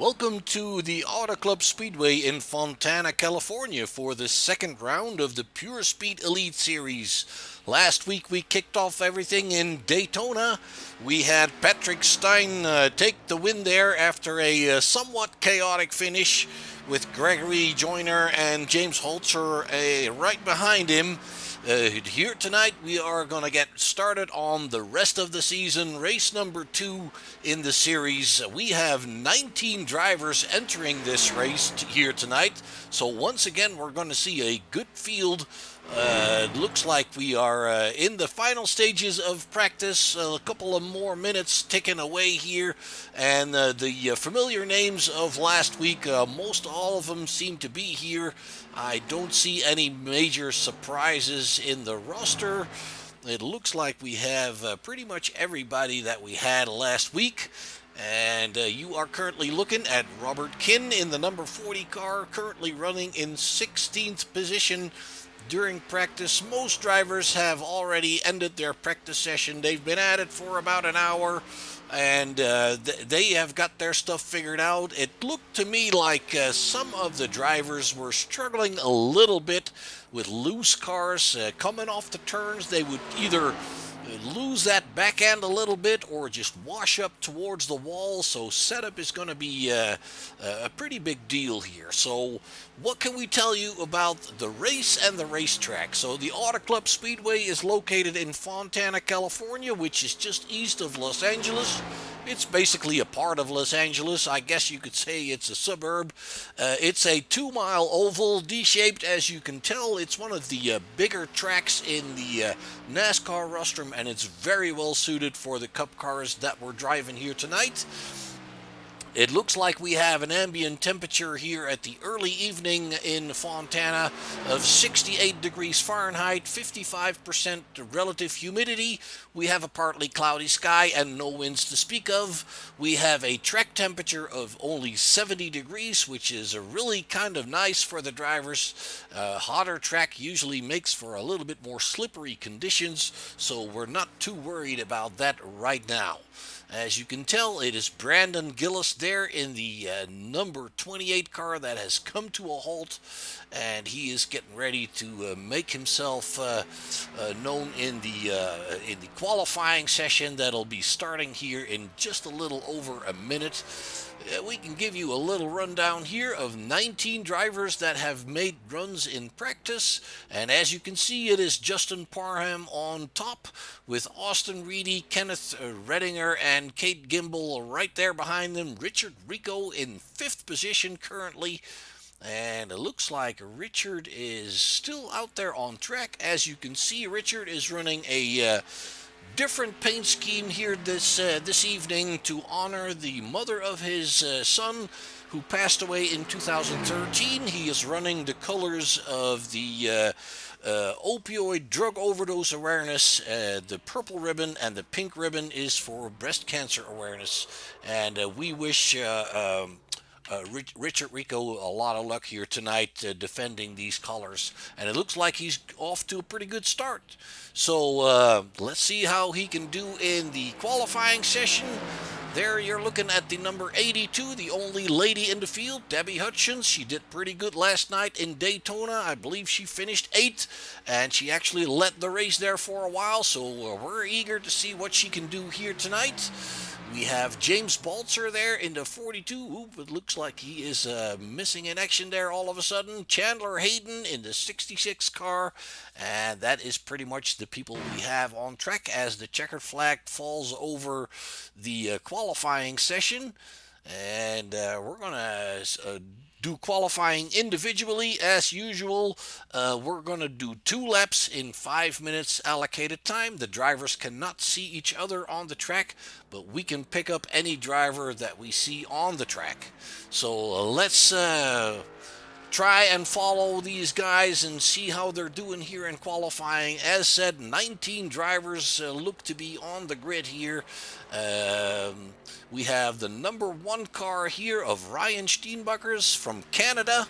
Welcome to the Auto Club Speedway in Fontana, California for the second round of the Pure Speed Elite Series. Last week we kicked off everything in Daytona. We had Patrick Stein take the win there after a somewhat chaotic finish with Gregory Joyner and James Holzer right behind him. Here tonight we are going to get started on the rest of the season, race number 2 in the series. We have 19 drivers entering this race here tonight, so once again we're going to see a good field. Looks like we are in the final stages of practice. A couple of more minutes ticking away here, and the familiar names of last week, most all of them seem to be here. I don't see any major surprises in the roster. It looks like we have pretty much everybody that we had last week. And you are currently looking at Robert Kinn in the number 40 car, currently running in 16th position during practice. Most drivers have already ended their practice session. They've been at it for about an hour, and they have got their stuff figured out. It looked to me like some of the drivers were struggling a little bit with loose cars coming off the turns. They would either lose that back end a little bit or just wash up towards the wall. So setup is going to be a pretty big deal here. So what can we tell you about the race and the racetrack? So the Auto Club Speedway is located in Fontana, California, which is just east of Los Angeles. It's basically a part of Los Angeles. I guess you could say it's a suburb. It's a 2-mile oval, D-shaped, as you can tell. It's one of the bigger tracks in the NASCAR rostrum, and it's very well suited for the Cup cars that we're driving here tonight. It looks like we have an ambient temperature here at the early evening in Fontana of 68 degrees Fahrenheit, 55% relative humidity. We have a partly cloudy sky and no winds to speak of. We have a track temperature of only 70 degrees, which is really kind of nice for the drivers. Hotter track usually makes for a little bit more slippery conditions, so we're not too worried about that right now. As you can tell, it is Brandon Gillis there in the number 28 car that has come to a halt, and he is getting ready to make himself known in the qualifying session that'll be starting here in just a little over a minute. We can give you a little rundown here of 19 drivers that have made runs in practice, and as you can see, it is Justin Parham on top with Austin Reedy, Kenneth Redinger, and and Kate Gimbel right there behind them. Richard Rico in 5th position currently. And it looks like Richard is still out there on track. As you can see, Richard is running a different paint scheme here this evening to honor the mother of his son who passed away in 2013. He is running the colors of the opioid drug overdose awareness. The purple ribbon and the pink ribbon is for breast cancer awareness. And we wish Richard Rico a lot of luck here tonight defending these colors. And it looks like he's off to a pretty good start. So let's see how he can do in the qualifying session. There you're looking at the number 82, the only lady in the field, Debbie Hutchins. She did pretty good last night in Daytona. I believe she finished 8th, and she actually led the race there for a while, so we're eager to see what she can do here tonight. We have James Baltzer there in the 42. Oop, it looks like he is missing in action there all of a sudden. Chandler Hayden in the 66 car. And that is pretty much the people we have on track as the checkered flag falls over the qualifying session. And we're going to do qualifying individually as usual. We're going to do 2 laps in 5 minutes allocated time. The drivers cannot see each other on the track, but we can pick up any driver that we see on the track. So let's try and follow these guys and see how they're doing here in qualifying. As said, 19 drivers look to be on the grid here. We have the number 1 car here of Ryan Steenbuckers from Canada.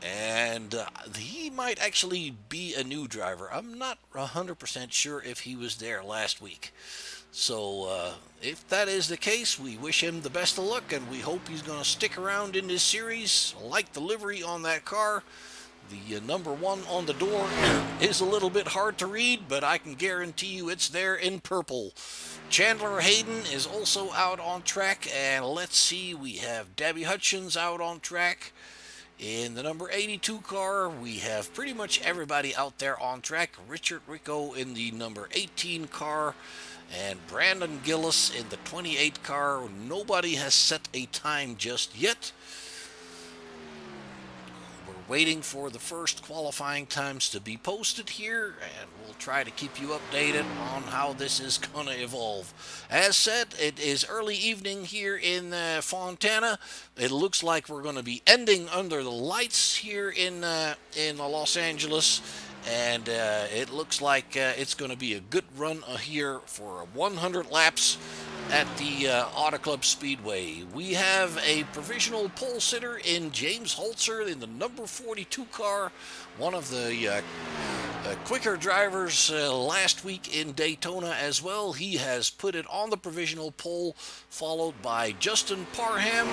And he might actually be a new driver. I'm not 100% sure if he was there last week. So if that is the case, we wish him the best of luck, and we hope he's going to stick around in this series. I like the livery on that car. The number 1 on the door is a little bit hard to read, but I can guarantee you it's there in purple. Chandler Hayden is also out on track, and let's see, we have Debbie Hutchins out on track. In the number 82 car, we have pretty much everybody out there on track. Richard Rico in the number 18 car, and Brandon Gillis in the 28 car. Nobody has set a time just yet. We're waiting for the first qualifying times to be posted here, and we'll try to keep you updated on how this is going to evolve. As said, it is early evening here in Fontana. It looks like we're going to be ending under the lights here in Los Angeles. And it looks like it's going to be a good run here for 100 laps at the Auto Club Speedway. We have a provisional pole sitter in James Holzer in the number 42 car, one of the quicker drivers last week in Daytona as well. He has put it on the provisional pole, followed by Justin Parham,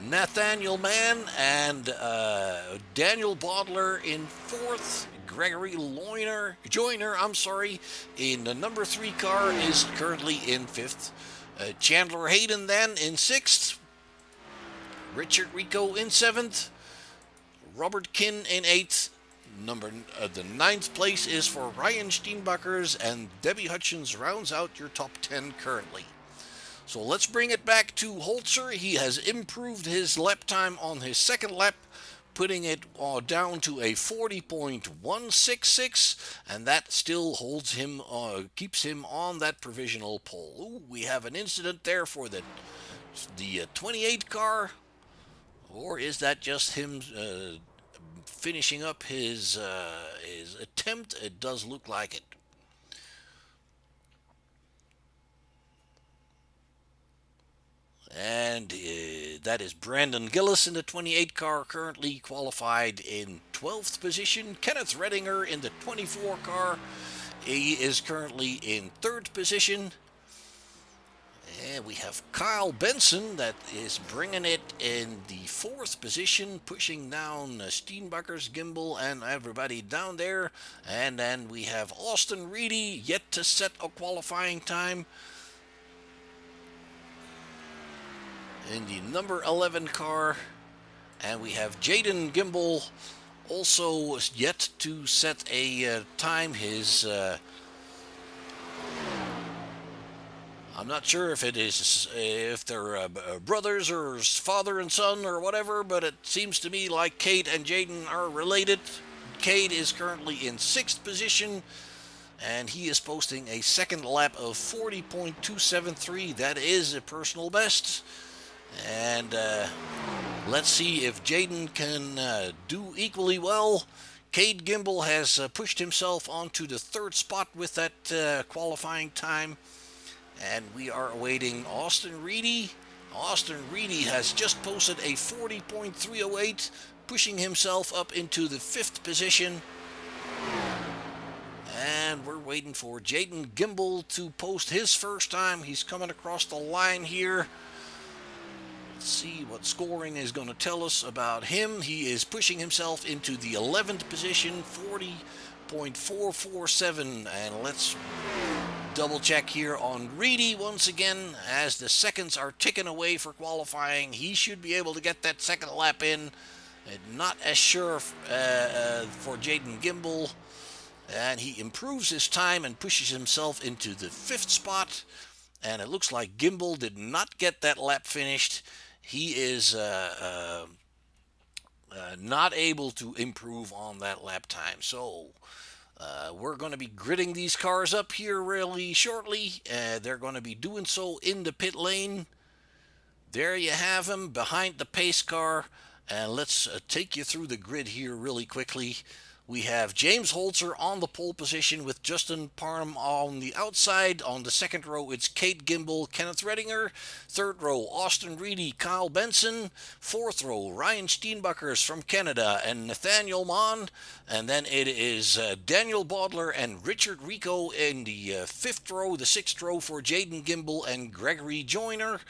Nathaniel Mann, and Daniel Bodler in 4th. Gregory Joyner, in the number 3 car is currently in 5th. Chandler Hayden then in 6th. Richard Rico in 7th. Robert Kinn in 8th. The 9th place is for Ryan Steenbuckers, and Debbie Hutchins rounds out your top 10 currently. So let's bring it back to Holzer. He has improved his lap time on his second lap, putting it down to a 40.166, and that still holds him, keeps him on that provisional pole. Ooh, we have an incident there for the 28 car, or is that just him finishing up his attempt? It does look like it. And that is Brandon Gillis in the 28 car, currently qualified in 12th position. Kenneth Redinger in the 24 car. He is currently in 3rd position. And we have Kyle Benson that is bringing it in the 4th position, pushing down Steenbuckers, Gimbel, and everybody down there. And then we have Austin Reedy, yet to set a qualifying time, in the number 11 car. And we have Jaden Gimbel also yet to set a time. His I'm not sure if if they're brothers or father and son or whatever, but it seems to me like Cade and Jaden are related. Cade is currently in 6th position, and he is posting a second lap of 40.273. That is a personal best. And let's see if Jaden can do equally well. Cade Gimble has pushed himself onto the 3rd spot with that qualifying time. And we are awaiting Austin Reedy. Austin Reedy has just posted a 40.308, pushing himself up into the 5th position. And we're waiting for Jaden Gimble to post his first time. He's coming across the line here. Let's see what scoring is going to tell us about him. He is pushing himself into the 11th position, 40.447. And let's double check here on Reedy once again. As the seconds are ticking away for qualifying, he should be able to get that second lap in. Not as sure for Jaden Gimble. And he improves his time and pushes himself into the 5th spot. And it looks like Gimble did not get that lap finished. He is not able to improve on that lap time. So we're going to be gridding these cars up here really shortly. They're going to be doing so in the pit lane. There you have him behind the pace car. And let's take you through the grid here really quickly. We have James Holzer on the pole position with Justin Parham on the outside. On the 2nd row, it's Cade Gimble, Kenneth Redinger. 3rd row, Austin Reedy, Kyle Benson. 4th row, Ryan Steenbuckers from Canada and Nathaniel Mon. And then it is Daniel Bodler and Richard Rico in the 5th row. The 6th row for Jaden Gimble and Gregory Joyner.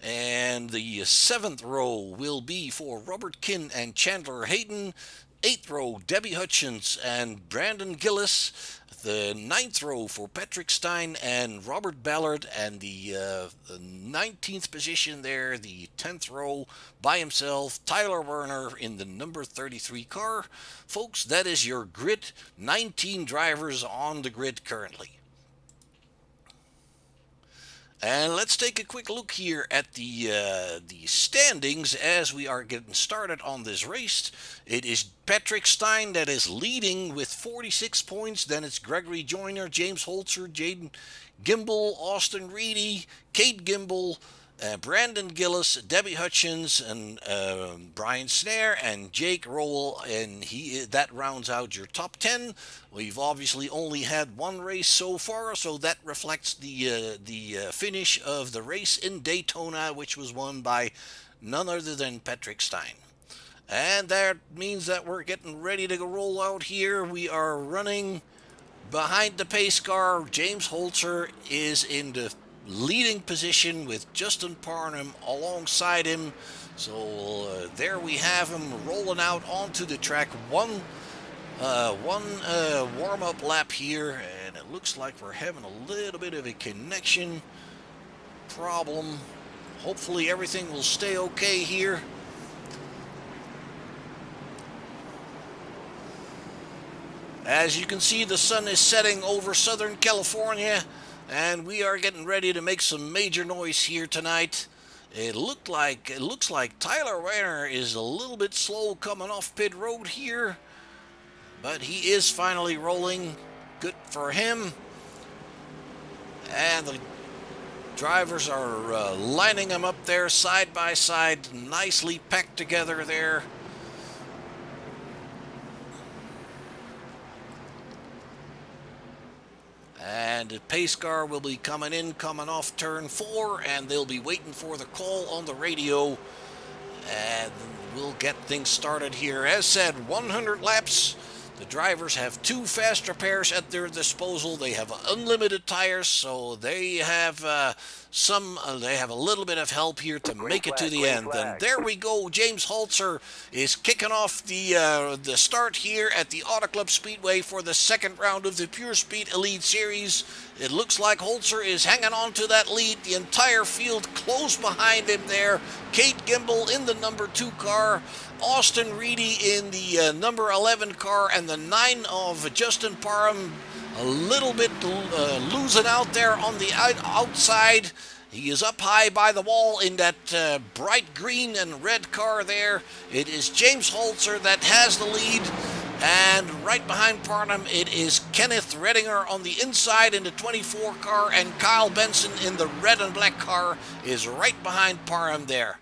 And the 7th row will be for Robert Kinn and Chandler Hayden. 8th row, Debbie Hutchins and Brandon Gillis. The 9th row for Patrick Stein and Robert Ballard. And the 19th position there, the 10th row by himself, Tyler Werner in the number 33 car. Folks, that is your grid. 19 drivers on the grid currently. And let's take a quick look here at the standings as we are getting started on this race. It is Patrick Stein that is leading with 46 points. Then it's Gregory Joyner, James Holzer, Jaden Gimble, Austin Reedy, Cade Gimble, Brandon Gillis, Debbie Hutchins, and Brian Snare, and Jake Rowell, and that rounds out your top 10. We've obviously only had one race so far, so that reflects the finish of the race in Daytona, which was won by none other than Patrick Stein. And that means that we're getting ready to roll out here. We are running behind the pace car. James Holzer is in the leading position with Justin Parham alongside him. So there we have him rolling out onto the track. One warm-up lap here, and it looks like we're having a little bit of a connection problem. Hopefully everything will stay okay here. As you can see, the sun is setting over Southern California, and we are getting ready to make some major noise here tonight. It looks like Tyler Werner is a little bit slow coming off pit road here, but he is finally rolling. Good for him. And the drivers are lining them up there side by side, nicely packed together there. And the pace car will be coming off turn 4, and they'll be waiting for the call on the radio. And we'll get things started here. As said, 100 laps. The drivers have 2 fast repairs at their disposal. They have unlimited tires, so they have they have a little bit of help here to make it to the end. And there we go. James Holzer is kicking off the start here at the Auto Club Speedway for the second round of the Pure Speed Elite Series. It looks like Holzer is hanging on to that lead. The entire field close behind him there. Cade Gimble in the number 2 car. Austin Reedy in the number 11 car, and the 9 of Justin Parham a little bit losing out there on the outside. He is up high by the wall in that bright green and red car there. It is James Holzer that has the lead. And right behind Parham, it is Kenneth Redinger on the inside in the 24 car, and Kyle Benson in the red and black car is right behind Parham there.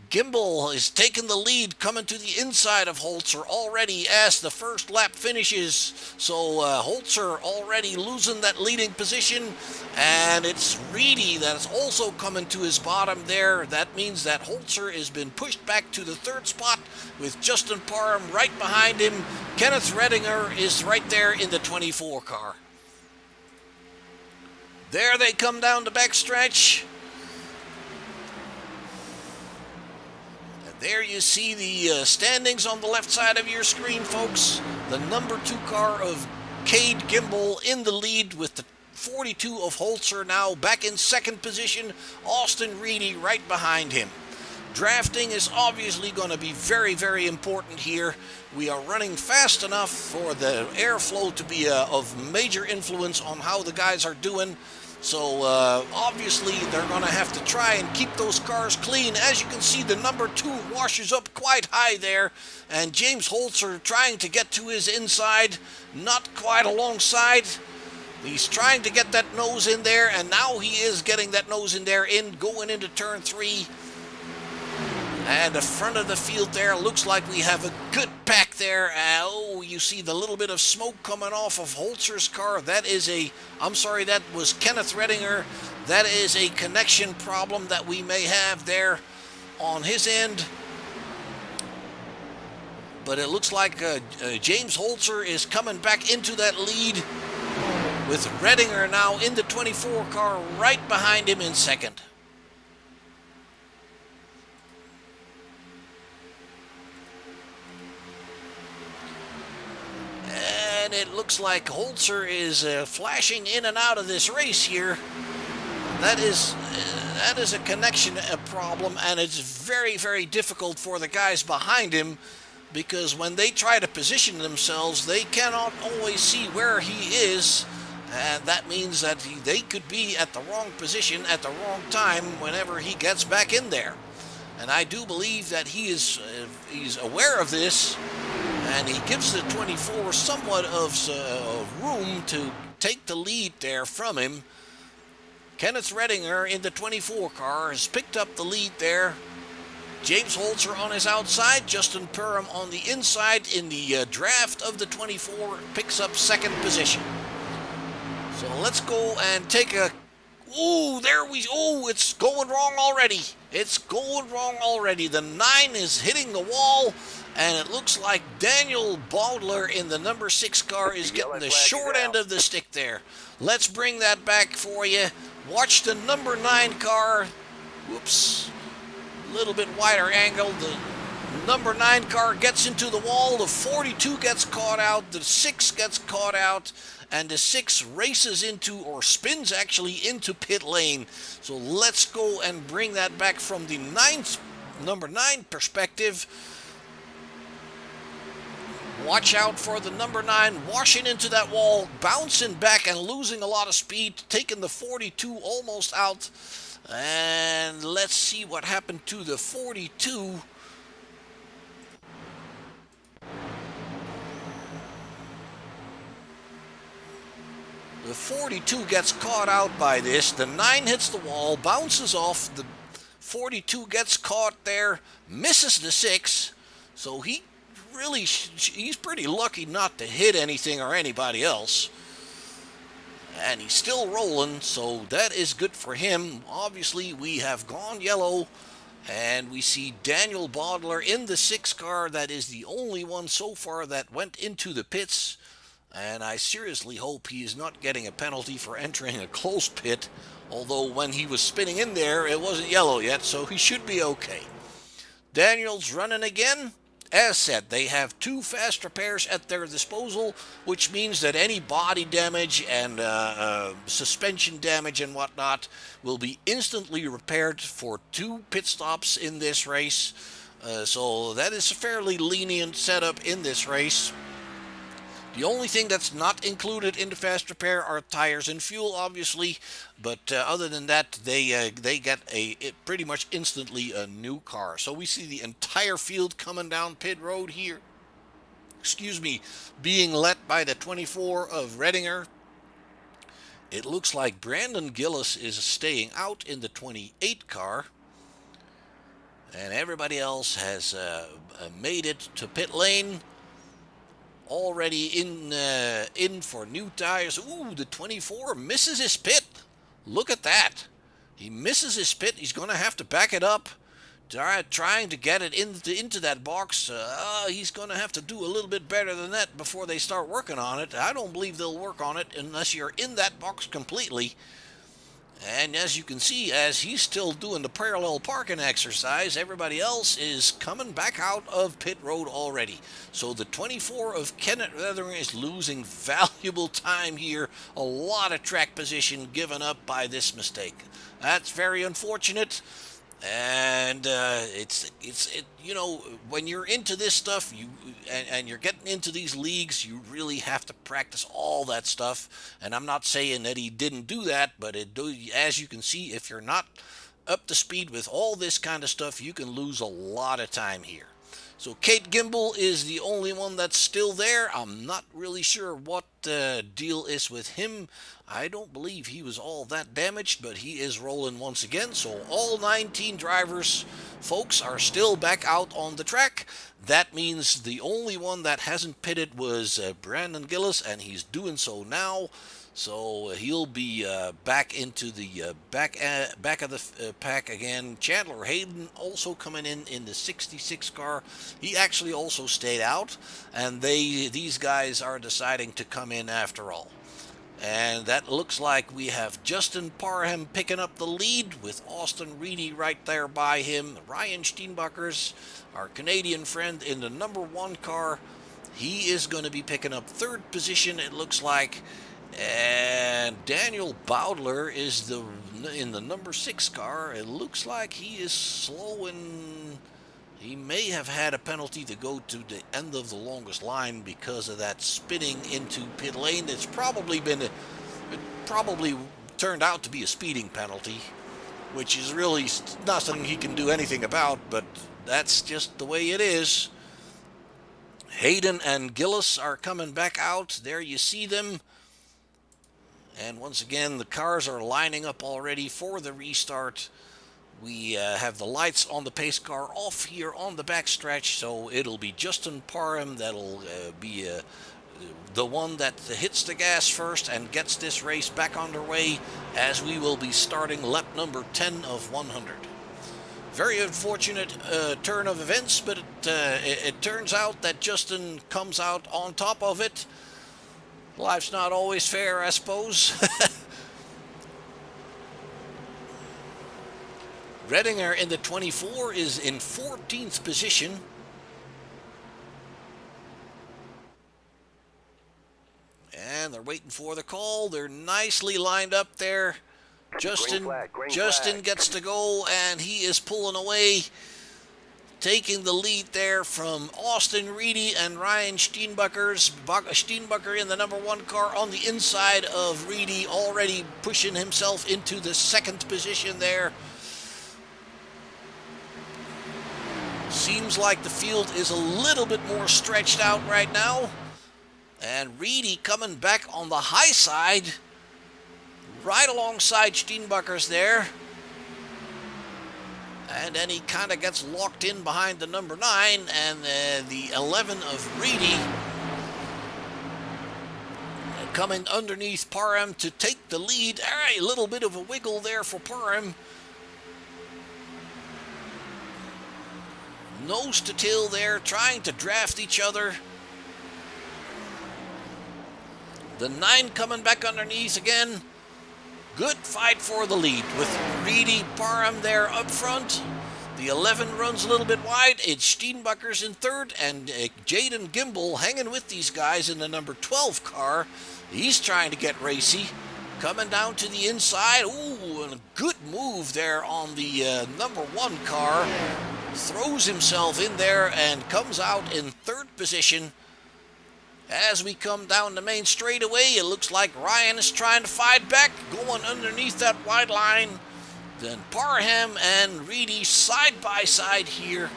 Gimbel is taking the lead, coming to the inside of Holzer already as the first lap finishes. So Holzer already losing that leading position, and it's Reedy that's also coming to his bottom there. That means that Holzer has been pushed back to the third spot with Justin Parham right behind him. Kenneth Redinger is right there in the 24 car. There they come down the backstretch. There you see the standings on the left side of your screen, folks. The number 2 car of Cade Gimbel in the lead with the 42 of Holzer now back in second position. Austin Reedy right behind him. Drafting is obviously going to be very, very important here. We are running fast enough for the airflow to be of major influence on how the guys are doing. So obviously they're going to have to try and keep those cars clean. As you can see, the number 2 washes up quite high there, and James Holzer trying to get to his inside, not quite alongside. He's trying to get that nose in there, and now he is getting that nose in there, going into turn 3. And the front of the field there looks like we have a good pack there. You see the little bit of smoke coming off of Holzer's car. That was Kenneth Redinger. That is a connection problem that we may have there on his end. But it looks like James Holzer is coming back into that lead with Redinger now in the 24 car right behind him in second. And it looks like Holzer is flashing in and out of this race here. That is a connection problem, and it's very, very difficult for the guys behind him, because when they try to position themselves, they cannot always see where he is, and that means that they could be at the wrong position at the wrong time whenever he gets back in there. And I do believe that he's aware of this, and he gives the 24 somewhat of room to take the lead there from him. Kenneth Redinger in the 24 car has picked up the lead there. James Holzer on his outside, Justin Parham on the inside in the draft of the 24 picks up second position. So let's go and take a... it's going wrong already. It's going wrong already. The 9 is hitting the wall, and it looks like Daniel Baudler in the number 6 car is getting the short end of the stick there. Let's bring that back for you. Watch the number 9 car. Whoops. A little bit wider angle. The number 9 car gets into the wall. The 42 gets caught out. The 6 gets caught out. And the 6 races into, or spins actually, into pit lane. So let's go and bring that back from the number 9 perspective. Watch out for the number 9 washing into that wall, bouncing back and losing a lot of speed, taking the 42 almost out. And let's see what happened to the 42. The 42 gets caught out by this. The 9 hits the wall, bounces off. The 42 gets caught there, misses the 6. So he's pretty lucky not to hit anything or anybody else. And he's still rolling, so that is good for him. Obviously, we have gone yellow, and we see Daniel Baudler in the 6 car. That is the only one so far that went into the pits. And I seriously hope he is not getting a penalty for entering a closed pit. Although when he was spinning in there, it wasn't yellow yet, so he should be okay. Daniel's running again. As said, they have 2 fast repairs at their disposal, which means that any body damage and suspension damage and whatnot will be instantly repaired for 2 pit stops in this race. So that is a fairly lenient setup in this race. The only thing that's not included in the fast repair are tires and fuel, obviously. But other than that, they get pretty much instantly a new car. So we see the entire field coming down pit road here. Excuse me, being led by the 24 of Redinger. It looks like Brandon Gillis is staying out in the 28 car. And everybody else has made it to pit lane. Already in for new tires. Ooh, the 24 misses his pit. Look at that. He misses his pit. He's going to have to back it up. Trying to get it into that box. He's going to have to do a little bit better than that before they start working on it. I don't believe they'll work on it unless you're in that box completely. And as you can see, as he's still doing the parallel parking exercise, everybody else is coming back out of pit road already. So the 24 of Kenneth Redinger is losing valuable time here. A lot of track position given up by this mistake. That's very unfortunate. And you know, when you're into this stuff, and you're getting into these leagues, you really have to practice all that stuff. And I'm not saying that he didn't do that, but as you can see, if you're not up to speed with all this kind of stuff, you can lose a lot of time here. So Kate Gimbel is the only one that's still there. I'm not really sure what the deal is with him. I don't believe he was all that damaged, but he is rolling once again. So all 19 drivers, folks, are still back out on the track. That means the only one that hasn't pitted was Brandon Gillis, and he's doing so now. So he'll be back into the back of the pack again. Chandler Hayden also coming in the 66 car. He actually also stayed out, and these guys are deciding to come in after all. And that looks like we have Justin Parham picking up the lead with Austin Reedy right there by him. Ryan Steenbuckers, our Canadian friend, in the number 1 car. He is going to be picking up 3rd position, it looks like. And Daniel Bowdler is in the number 6 car. It looks like he is slowing. He may have had a penalty to go to the end of the longest line because of that spinning into pit lane. It probably turned out to be a speeding penalty, which is really not something he can do anything about, but that's just the way it is. Hayden and Gillis are coming back out. There you see them. And once again, the cars are lining up already for the restart. We have the lights on the pace car off here on the backstretch, so it'll be Justin Parham that'll be the one that hits the gas first and gets this race back underway, as we will be starting lap number 10 of 100. Very unfortunate turn of events, but it turns out that Justin comes out on top of it. Life's not always fair, I suppose. Redinger in the 24 is in 14th position. And they're waiting for the call. They're nicely lined up there. Justin gets to go, and he is pulling away, taking the lead there from Austin Reedy and Ryan Steenbuckers. Steenbucker in the number 1 car on the inside of Reedy, already pushing himself into the 2nd position there. Seems like the field is a little bit more stretched out right now. And Reedy coming back on the high side, right alongside Steenbuckers there. And then he kind of gets locked in behind the number 9 and the 11 of Reedy. Coming underneath Parham to take the lead. All right, a little bit of a wiggle there for Parham. Nose to tail there, trying to draft each other. The 9 coming back underneath again. Good fight for the lead with Reedy, Parham there up front. The 11 runs a little bit wide. It's Steenbuckers in 3rd, and Jaden Gimbel hanging with these guys in the number 12 car. He's trying to get racy. Coming down to the inside. Ooh, and a good move there on the number 1 car. Throws himself in there and comes out in 3rd position. As we come down the main straightaway, it looks like Ryan is trying to fight back, going underneath that white line. Then Parham and Reedy side by side here.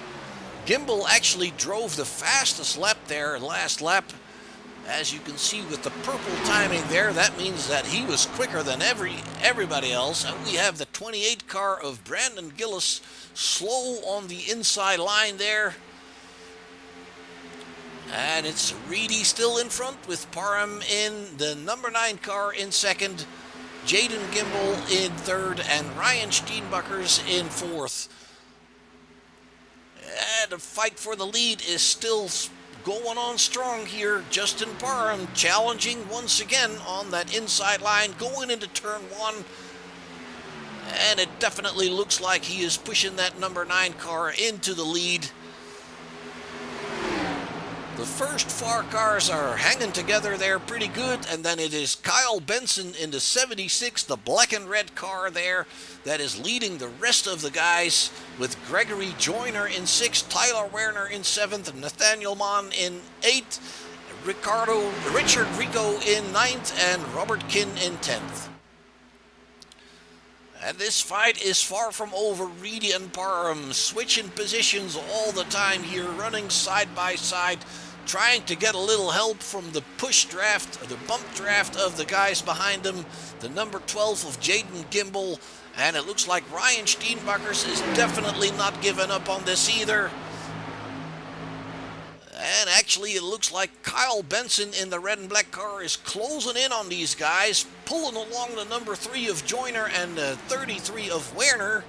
Gimbel actually drove the fastest lap there, last lap. As you can see with the purple timing there, that means that he was quicker than everybody else. And we have the 28 car of Brandon Gillis slow on the inside line there. And it's Reedy still in front with Parham in the number 9 car in second, Jaden Gimbel in third, and Ryan Steenbuckers in fourth. And the fight for the lead is still going on strong here. Justin Parham challenging once again on that inside line going into turn 1. And it definitely looks like he is pushing that number 9 car into the lead. The first 4 cars are hanging together there pretty good, and then it is Kyle Benson in the 76, the black and red car there, that is leading the rest of the guys, with Gregory Joyner in 6th, Tyler Werner in 7th, Nathaniel Mann in 8th, Richard Rico in 9th, and Robert Kinn in 10th. And this fight is far from over. Reedy and Parham switching positions all the time here, running side by side, trying to get a little help from the push draft, the bump draft of the guys behind them, the number 12 of Jaden Gimbel, and it looks like Ryan Steenbuckers is definitely not giving up on this either. And actually it looks like Kyle Benson in the red and black car is closing in on these guys, pulling along the number 3 of Joyner and the 33 of Werner.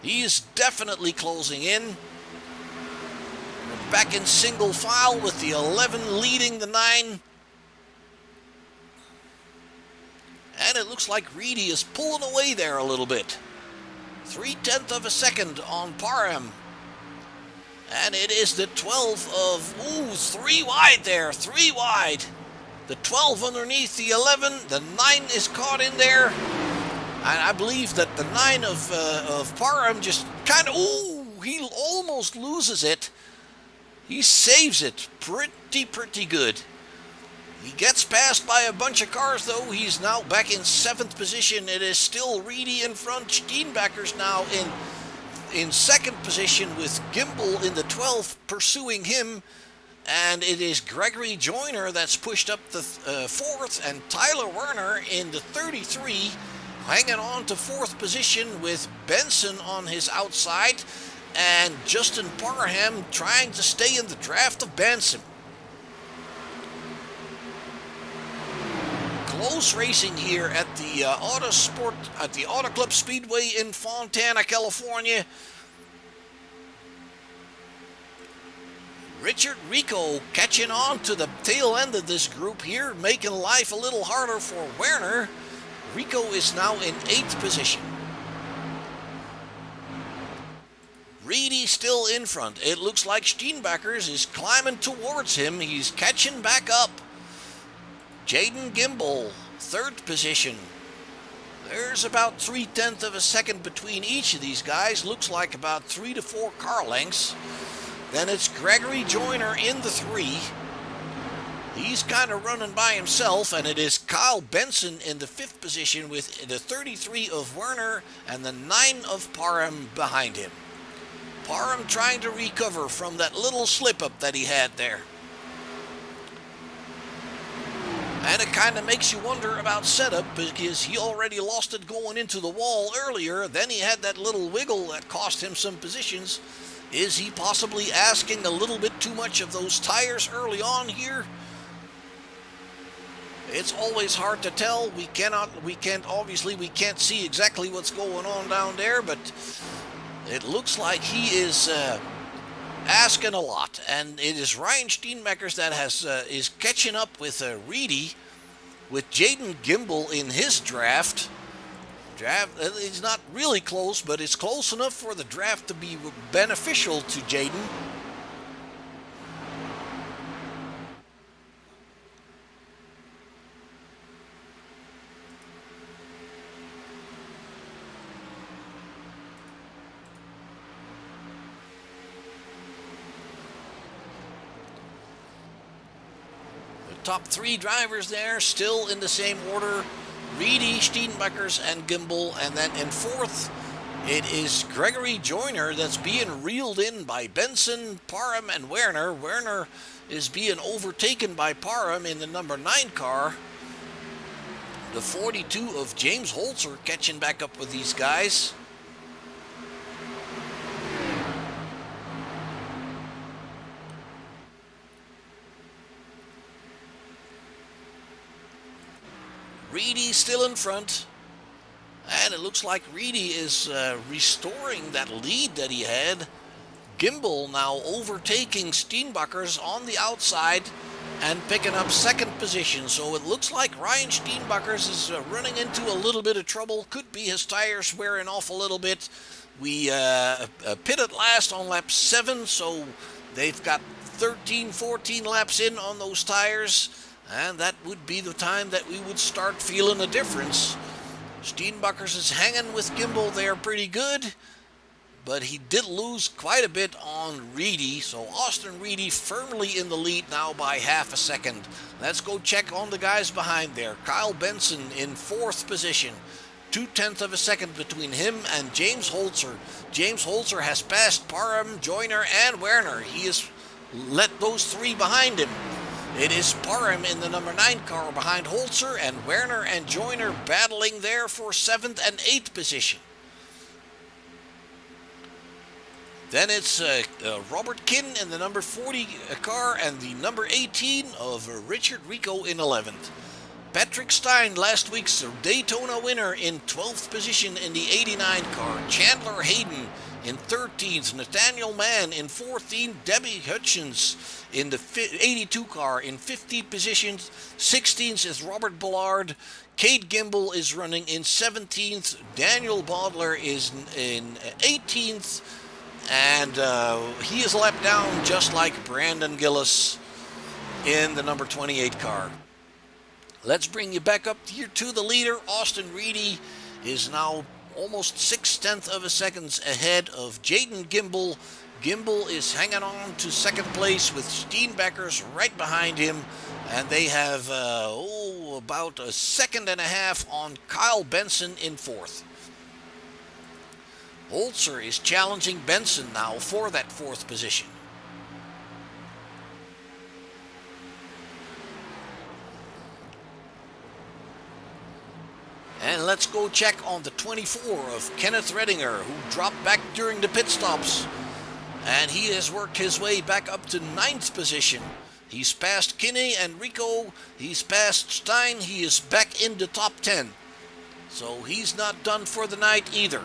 He is definitely closing in. We're back in single file with the 11 leading the 9. And it looks like Reedy is pulling away there a little bit. 0.3 of a second on Parham. And it is the 12 of, 3 wide there, 3 wide. The 12 underneath the 11, the 9 is caught in there. And I believe that the 9 of Parham just kind of, he almost loses it. He saves it pretty good. He gets passed by a bunch of cars, though. He's now back in 7th position. It is still Reedy in front. Steenbuckers now in 2nd position with Gimbel in the 12th pursuing him. And it is Gregory Joyner that's pushed up the 4th, and Tyler Werner in the 33 hanging on to 4th position with Benson on his outside, and Justin Parham trying to stay in the draft of Benson. Close racing here at the Auto Club Speedway in Fontana, California. Richard Rico catching on to the tail end of this group here, making life a little harder for Werner. Rico is now in 8th position. Reedy still in front. It looks like Steenbuckers is climbing towards him. He's catching back up. Jaden Gimbel, 3rd position. There's about 0.3 of a second between each of these guys. Looks like about 3 to 4 car lengths. Then it's Gregory Joyner in the 3. He's kind of running by himself, and it is Kyle Benson in the 5th position with the 33 of Werner and the 9 of Parham behind him. Parham trying to recover from that little slip-up that he had there. And it kind of makes you wonder about setup, because he already lost it going into the wall earlier. Then he had that little wiggle that cost him some positions. Is he possibly asking a little bit too much of those tires early on here? It's always hard to tell. We can't see exactly what's going on down there, but it looks like he is asking a lot, and it is Ryan Steenbuckers that is catching up with Reedy, with Jaden Gimbel in his draft. It's not really close, but it's close enough for the draft to be beneficial to Jaden. Top three drivers there, still in the same order. Reedy, Steenbeckers, and Gimbel. And then in fourth, it is Gregory Joyner that's being reeled in by Benson, Parham, and Werner. Werner is being overtaken by Parham in the number 9 car. The 42 of James Holzer catching back up with these guys. Reedy still in front. And it looks like Reedy is restoring that lead that he had. Gimbel now overtaking Steenbeckers on the outside and picking up second position. So it looks like Ryan Steenbeckers is running into a little bit of trouble. Could be his tires wearing off a little bit. We pitted last on lap 7, so they've got 13, 14 laps in on those tires. And that would be the time that we would start feeling a difference. Steenbeckers is hanging with Gimbel there pretty good, but he did lose quite a bit on Reedy. So Austin Reedy firmly in the lead now by half a second. Let's go check on the guys behind there. Kyle Benson in 4th position. 0.2 of a second between him and James Holzer. James Holzer has passed Parham, Joyner, and Werner. He has let those 3 behind him. It is Parham in the number 9 car behind Holzer, and Werner and Joyner battling there for 7th and 8th position. Then it's Robert Kinn in the number 40 car and the number 18 of Richard Rico in 11th. Patrick Stein, last week's Daytona winner, in 12th position in the 89 car. Chandler Hayden in 13th. Nathaniel Mann in 14th. Debbie Hutchins in the 82 car in 50th position. 16th is Robert Ballard. Cade Gimbel is running in 17th. Daniel Bodler is in 18th. And he is lapped down just like Brandon Gillis in the number 28 car. Let's bring you back up here to the leader. Austin Reedy is now almost 0.6 of a second ahead of Jaden Gimbel. Gimbel is hanging on to second place with Steenbeckers right behind him. And they have about 1.5 seconds on Kyle Benson in 4th. Holzer is challenging Benson now for that 4th position. And let's go check on the 24 of Kenneth Redinger, who dropped back during the pit stops. And he has worked his way back up to 9th position. He's passed Kinney and Rico. He's passed Stein. He is back in the top 10. So he's not done for the night either.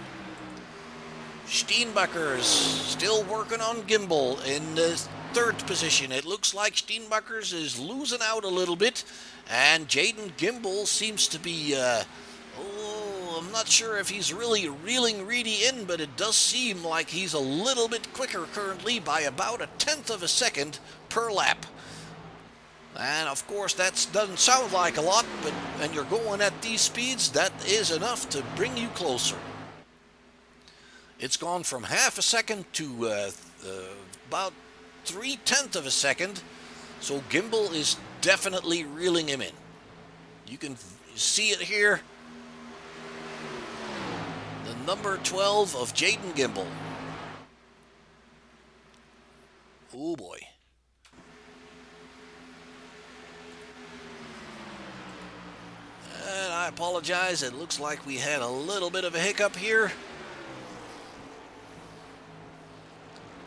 Steenbeckers still working on Gimbel in the 3rd position. It looks like Steenbeckers is losing out a little bit. And Jaden Gimbel seems to be... I'm not sure if he's really reeling Reedy in, but it does seem like he's a little bit quicker currently by about 1/10 of a second per lap. And of course that doesn't sound like a lot, but when you're going at these speeds, that is enough to bring you closer. It's gone from half a second to about 0.3 of a second, so Gimbel is definitely reeling him in. You can see it here. Number 12 of Jaden Gimbel. Oh boy. And I apologize, it looks like we had a little bit of a hiccup here.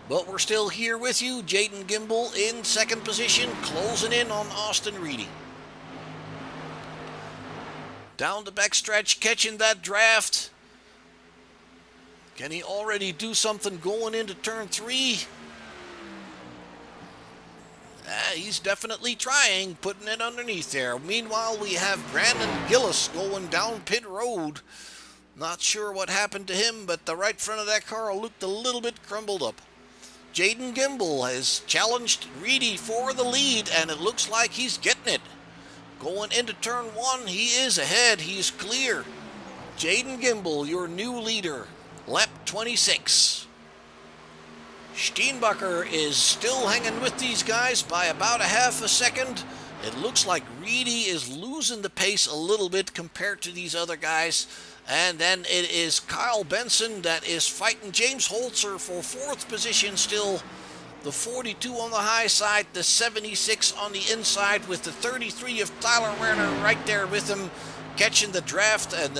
But we're still here with you. Jaden Gimbel in 2nd position, closing in on Austin Reedy. Down the backstretch, catching that draft. Can he already do something going into turn 3? He's definitely trying, putting it underneath there. Meanwhile, we have Brandon Gillis going down pit road. Not sure what happened to him, but the right front of that car looked a little bit crumbled up. Jaden Gimbel has challenged Reedy for the lead, and it looks like he's getting it. Going into turn 1, he is ahead. He's clear. Jaden Gimbel, your new leader. Lap 26. Steenbecker is still hanging with these guys by about 0.5 seconds. It looks like Reedy is losing the pace a little bit compared to these other guys. And then it is Kyle Benson that is fighting James Holzer for fourth position still. The 42 on the high side, the 76 on the inside, with the 33 of Tyler Werner right there with him, catching the draft and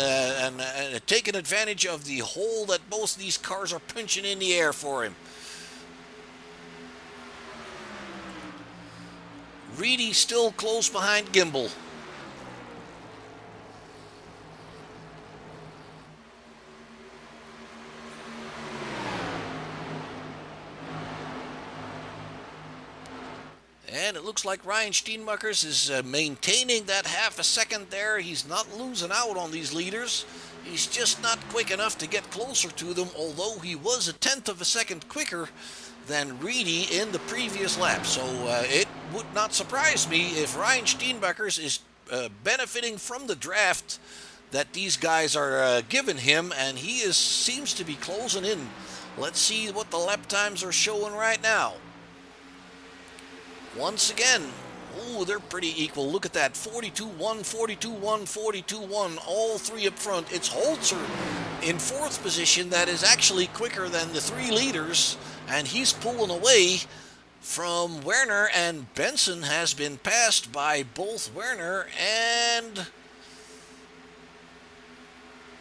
taking advantage of the hole that both these cars are punching in the air for him. Reedy still close behind Gimbel. And it looks like Ryan Steenmakers is maintaining that half a second there. He's not losing out on these leaders. He's just not quick enough to get closer to them, although he was a tenth of a second quicker than Reedy in the previous lap. So it would not surprise me if Ryan Steenmakers is benefiting from the draft that these guys are giving him, and he seems to be closing in. Let's see what the lap times are showing right now. Once again, ooh, they're pretty equal. Look at that, 42-1, 42-1, 42-1, all three up front. It's Holzer in fourth position that is actually quicker than the three leaders, and he's pulling away from Werner, and Benson has been passed by both Werner and...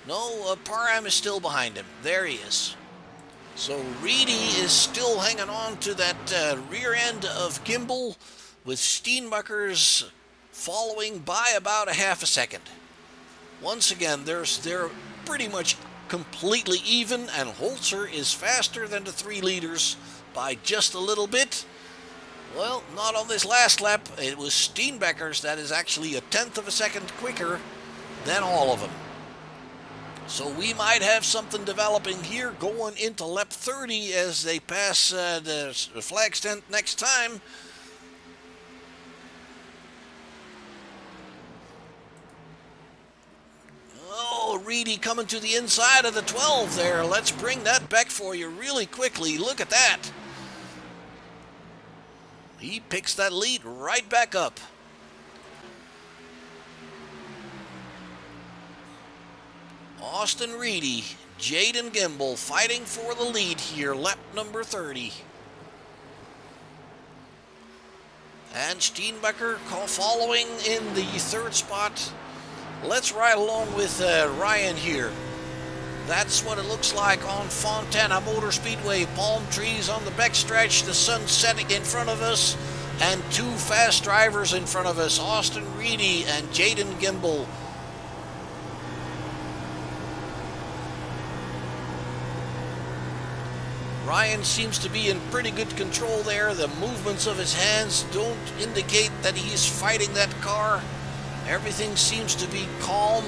No, Parham is still behind him. There he is. So Reedy is still hanging on to that rear end of Gimbel, with Steenmakers following by about a half a second. Once again, they're pretty much completely even, and Holzer is faster than the three leaders by just a little bit. Well, not on this last lap. It was Steenmakers that is actually a tenth of a second quicker than all of them. So we might have something developing here going into lap 30 as they pass the flag stand next time. Oh, Reedy coming to the inside of the 12 there. Let's bring that back for you really quickly. Look at that. He picks that lead right back up. Austin Reedy, Jaden Gimbel fighting for the lead here, lap number 30. And Steenmaker following in the third spot. Let's ride along with Ryan here. That's what it looks like on Fontana Motor Speedway. Palm trees on the backstretch, the sun setting in front of us, and two fast drivers in front of us, Austin Reedy and Jaden Gimbel. Ryan seems to be in pretty good control there. The movements of his hands don't indicate that he's fighting that car. Everything seems to be calm.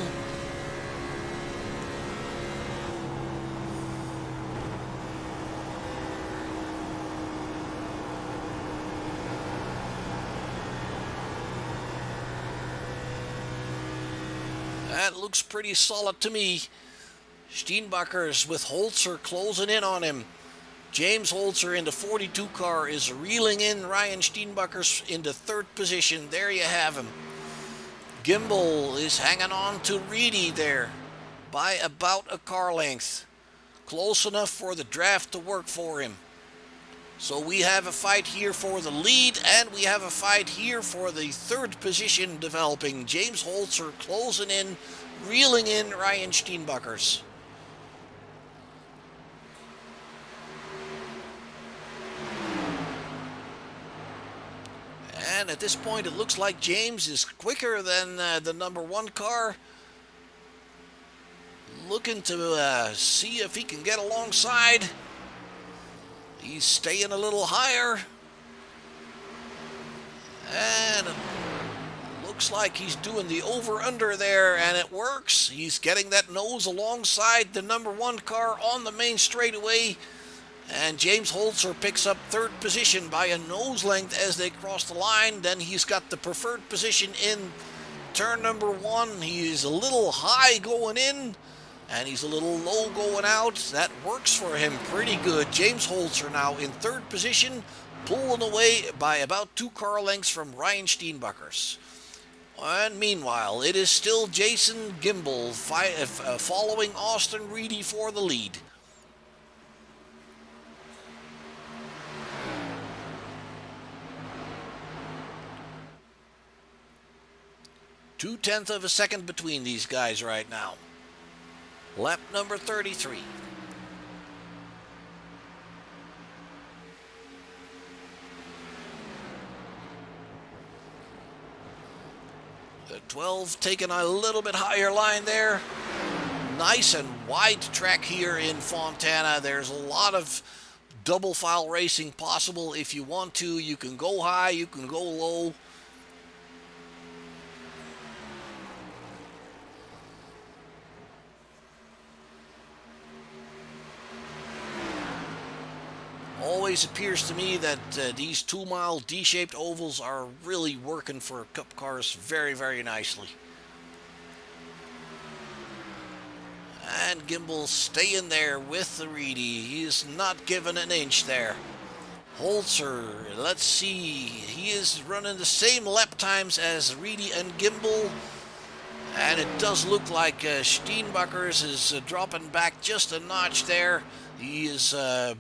That looks pretty solid to me. Steenmakers with Holzer closing in on him. James Holzer in the 42 car is reeling in Ryan Steenmakers into third position. There you have him. Gimbel is hanging on to Reedy there by about a car length. Close enough for the draft to work for him. So we have a fight here for the lead, and we have a fight here for the third position developing. James Holzer closing in, reeling in Ryan Steenmakers. And at this point, it looks like James is quicker than the number one car. Looking to see if he can get alongside. He's staying a little higher. And it looks like he's doing the over-under there, and it works. He's getting that nose alongside the number one car on the main straightaway. And James Holzer picks up third position by a nose length as they cross the line. Then he's got the preferred position in turn number one. He's a little high going in, and he's a little low going out. That works for him pretty good. James Holzer now in third position. pulling away by about 2 car lengths from Ryan Steenbuckers. And meanwhile, it is still Jason Gimbel following Austin Reedy for the lead. Two-tenths of a second between these guys right now. Lap number 33. The 12 taking a little bit higher line there. Nice and wide track here in Fontana. There's a lot of double file racing possible if you want to. You can go high, you can go low. Always appears to me that these 2-mile D-shaped ovals are really working for Cup cars very, very nicely. And Gimbel staying there with the Reedy. He is not giving an inch there. Holzer, let's see. He is running the same lap times as Reedy and Gimbel. And it does look like Steenbuckers is dropping back just a notch there. He is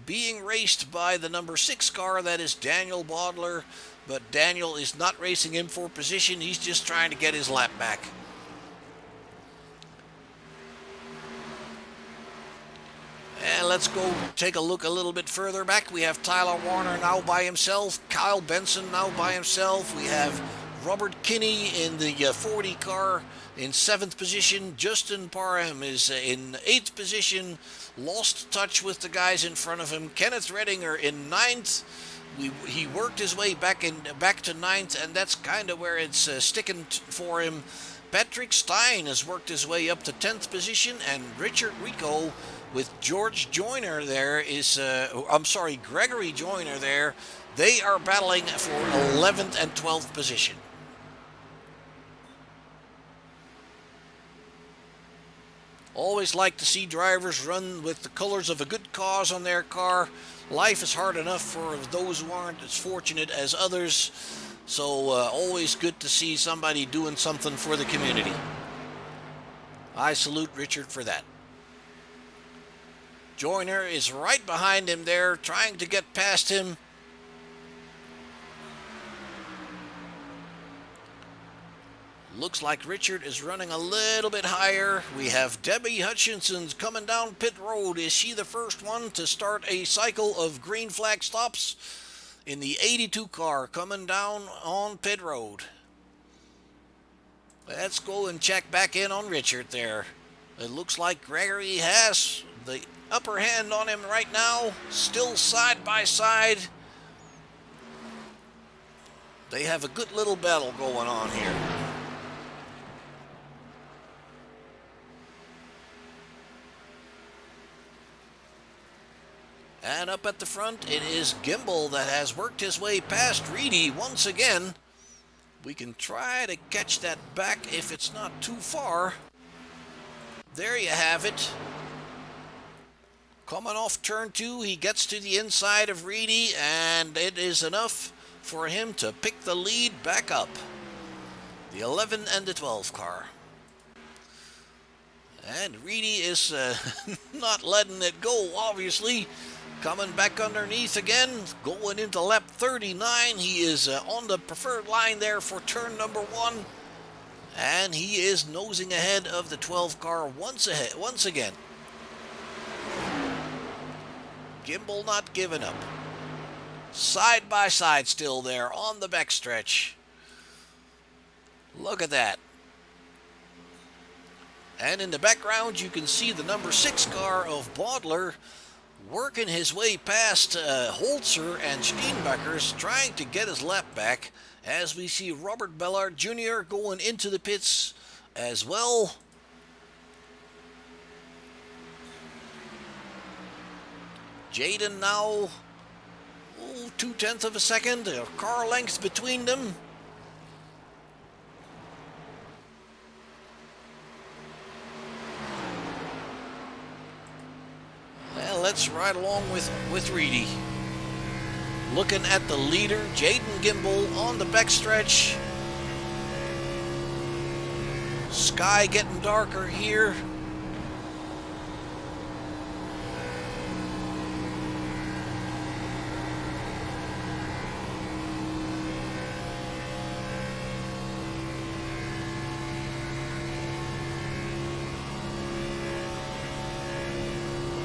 being raced by the number 6 car, that is Daniel Bodler. But Daniel is not racing him for position. He's just trying to get his lap back. And let's go take a look a little bit further back. We have Tyler Warner now by himself. Kyle Benson now by himself. We have Robert Kinney in the 40 car in 7th position. Justin Parham is in 8th position. Lost touch with the guys in front of him. Kenneth Redinger in 9th. He worked his way back to 9th, and that's kind of where it's sticking for him. Patrick Stein has worked his way up to 10th position, and Richard Rico with George Joyner there Gregory Joyner there. They are battling for 11th and 12th position. Always like to see drivers run with the colors of a good cause on their car. Life is hard enough for those who aren't as fortunate as others. So always good to see somebody doing something for the community. I salute Richard for that. Joyner is right behind him there, trying to get past him. Looks like Richard is running a little bit higher. We have Debbie Hutchinson coming down pit road. Is she the first one to start a cycle of green flag stops? In the 82 car coming down on pit road. Let's go and check back in on Richard there. It looks like Gregory has the upper hand on him right now. Still side by side. They have a good little battle going on here. And up at the front, it is Gimbel that has worked his way past Reedy once again. We can try to catch that back if it's not too far. There you have it. Coming off turn 2, he gets to the inside of Reedy, and it is enough for him to pick the lead back up. The 11 and the 12 car. And Reedy is not letting it go, obviously. Coming back underneath again, going into lap 39. He is on the preferred line there for turn number 1. And he is nosing ahead of the 12 car once again. Gimbel not giving up. Side by side still there on the backstretch. Look at that. And in the background, you can see the number 6 car of Bodler working his way past Holzer and Steenbuckers, trying to get his lap back, as we see Robert Bellard Jr. going into the pits as well. Jaden now, 0.2 of a second, a car length between them. Well, let's ride along with Reedy. Looking at the leader, Jaden Gimbel on the backstretch. Sky getting darker here.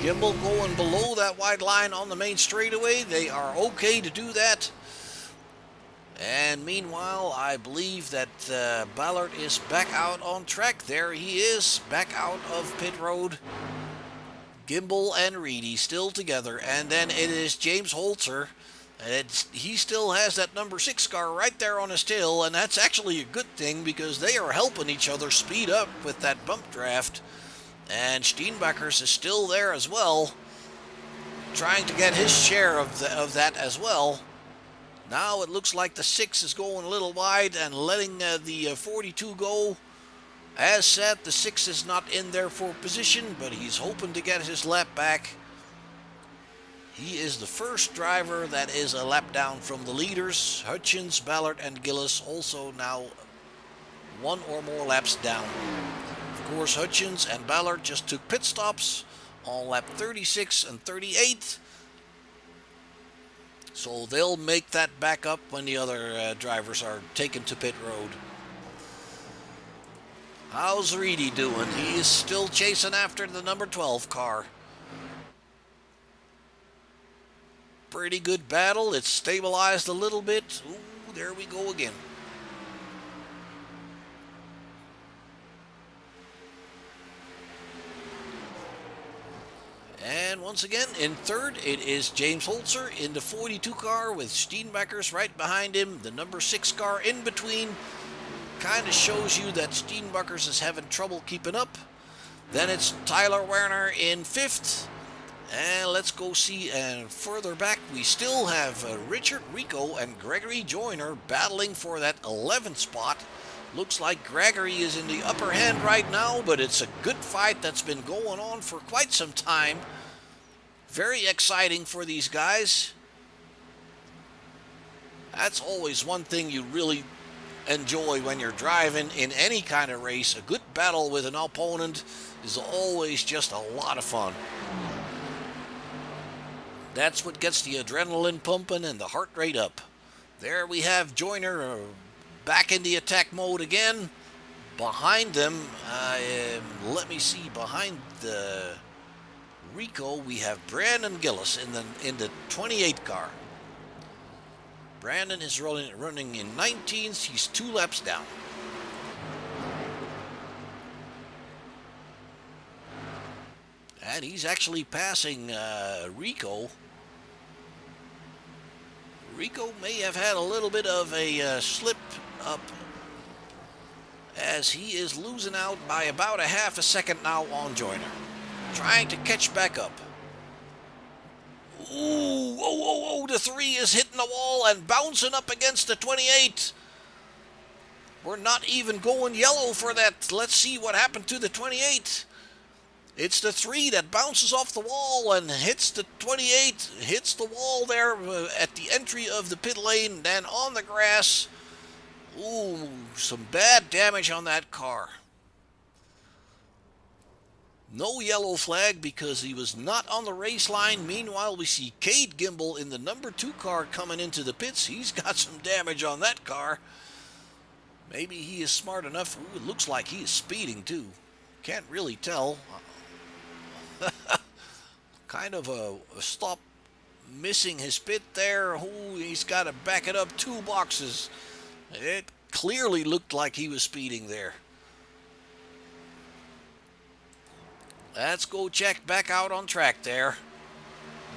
Gimbel going below that white line on the main straightaway. They are okay to do that. And meanwhile, I believe that Ballard is back out on track. There he is, back out of pit road. Gimbel and Reedy still together. And then it is James Holzer. And he still has that number 6 car right there on his tail. And that's actually a good thing because they are helping each other speed up with that bump draft. And Steenbakkers is still there as well, trying to get his share of that as well. Now it looks like the 6 is going a little wide and letting the 42 go. As said, the 6 is not in there for position, but he's hoping to get his lap back. He is the first driver that is a lap down from the leaders. Hutchins, Ballard, and Gillis also now 1 or more laps down. Of course, Hutchins and Ballard just took pit stops on lap 36 and 38. So they'll make that back up when the other drivers are taken to pit road. How's Reedy doing? He is still chasing after the number 12 car. Pretty good battle. It's stabilized a little bit. Ooh, there we go again. And once again, in third, it is James Holzer in the 42 car with Steenbakkers right behind him. The number 6 car in between. Kind of shows you that Steenbakkers is having trouble keeping up. Then it's Tyler Werner in 5th. And let's go see, and further back, we still have Richard Rico and Gregory Joyner battling for that 11th spot. Looks like Gregory is in the upper hand right now, but it's a good fight that's been going on for quite some time. Very exciting for these guys. That's always one thing you really enjoy when you're driving in any kind of race. A good battle with an opponent is always just a lot of fun. That's what gets the adrenaline pumping and the heart rate up. There we have Joyner back in the attack mode again. Behind them, let me see, behind the Rico, we have Brandon Gillis in the 28 car. Brandon is running in 19th. He's 2 laps down. And he's actually passing Rico. Rico may have had a little bit of a slip up as he is losing out by about a half a second now on Joyner. Trying to catch back up. Ooh, oh, the 3 is hitting the wall and bouncing up against the 28. We're not even going yellow for that. Let's see what happened to the 28. It's the 3 that bounces off the wall and hits the 28, hits the wall there at the entry of the pit lane, then on the grass. Ooh, some bad damage on that car. No yellow flag because he was not on the race line. Meanwhile, we see Cade Gimbel in the number 2 car coming into the pits. He's got some damage on that car. Maybe he is smart enough. Ooh, it looks like he is speeding too. Can't really tell. Kind of a stop missing his pit there. Ooh, he's got to back it up 2 boxes. It clearly looked like he was speeding there. Let's go check back out on track there.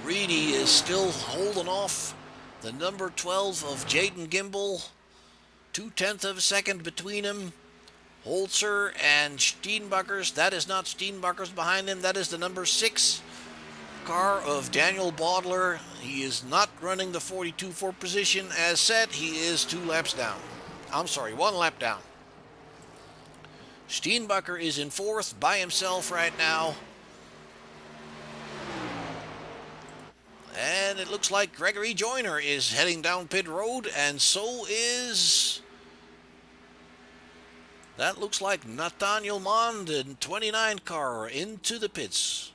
Reedy is still holding off the number 12 of Jaden Gimbel. 0.2 of a second between him. Holzer and Steenbakkers. That is not Steenbakkers behind him. That is the number 6 car of Daniel Bodler. He is not running the 42 for position. As said, he is 2 laps down. I'm sorry, 1 lap down. Steenbakker is in 4th by himself right now. And it looks like Gregory Joyner is heading down pit road, and so is... That looks like Nathaniel Mond and 29 car into the pits.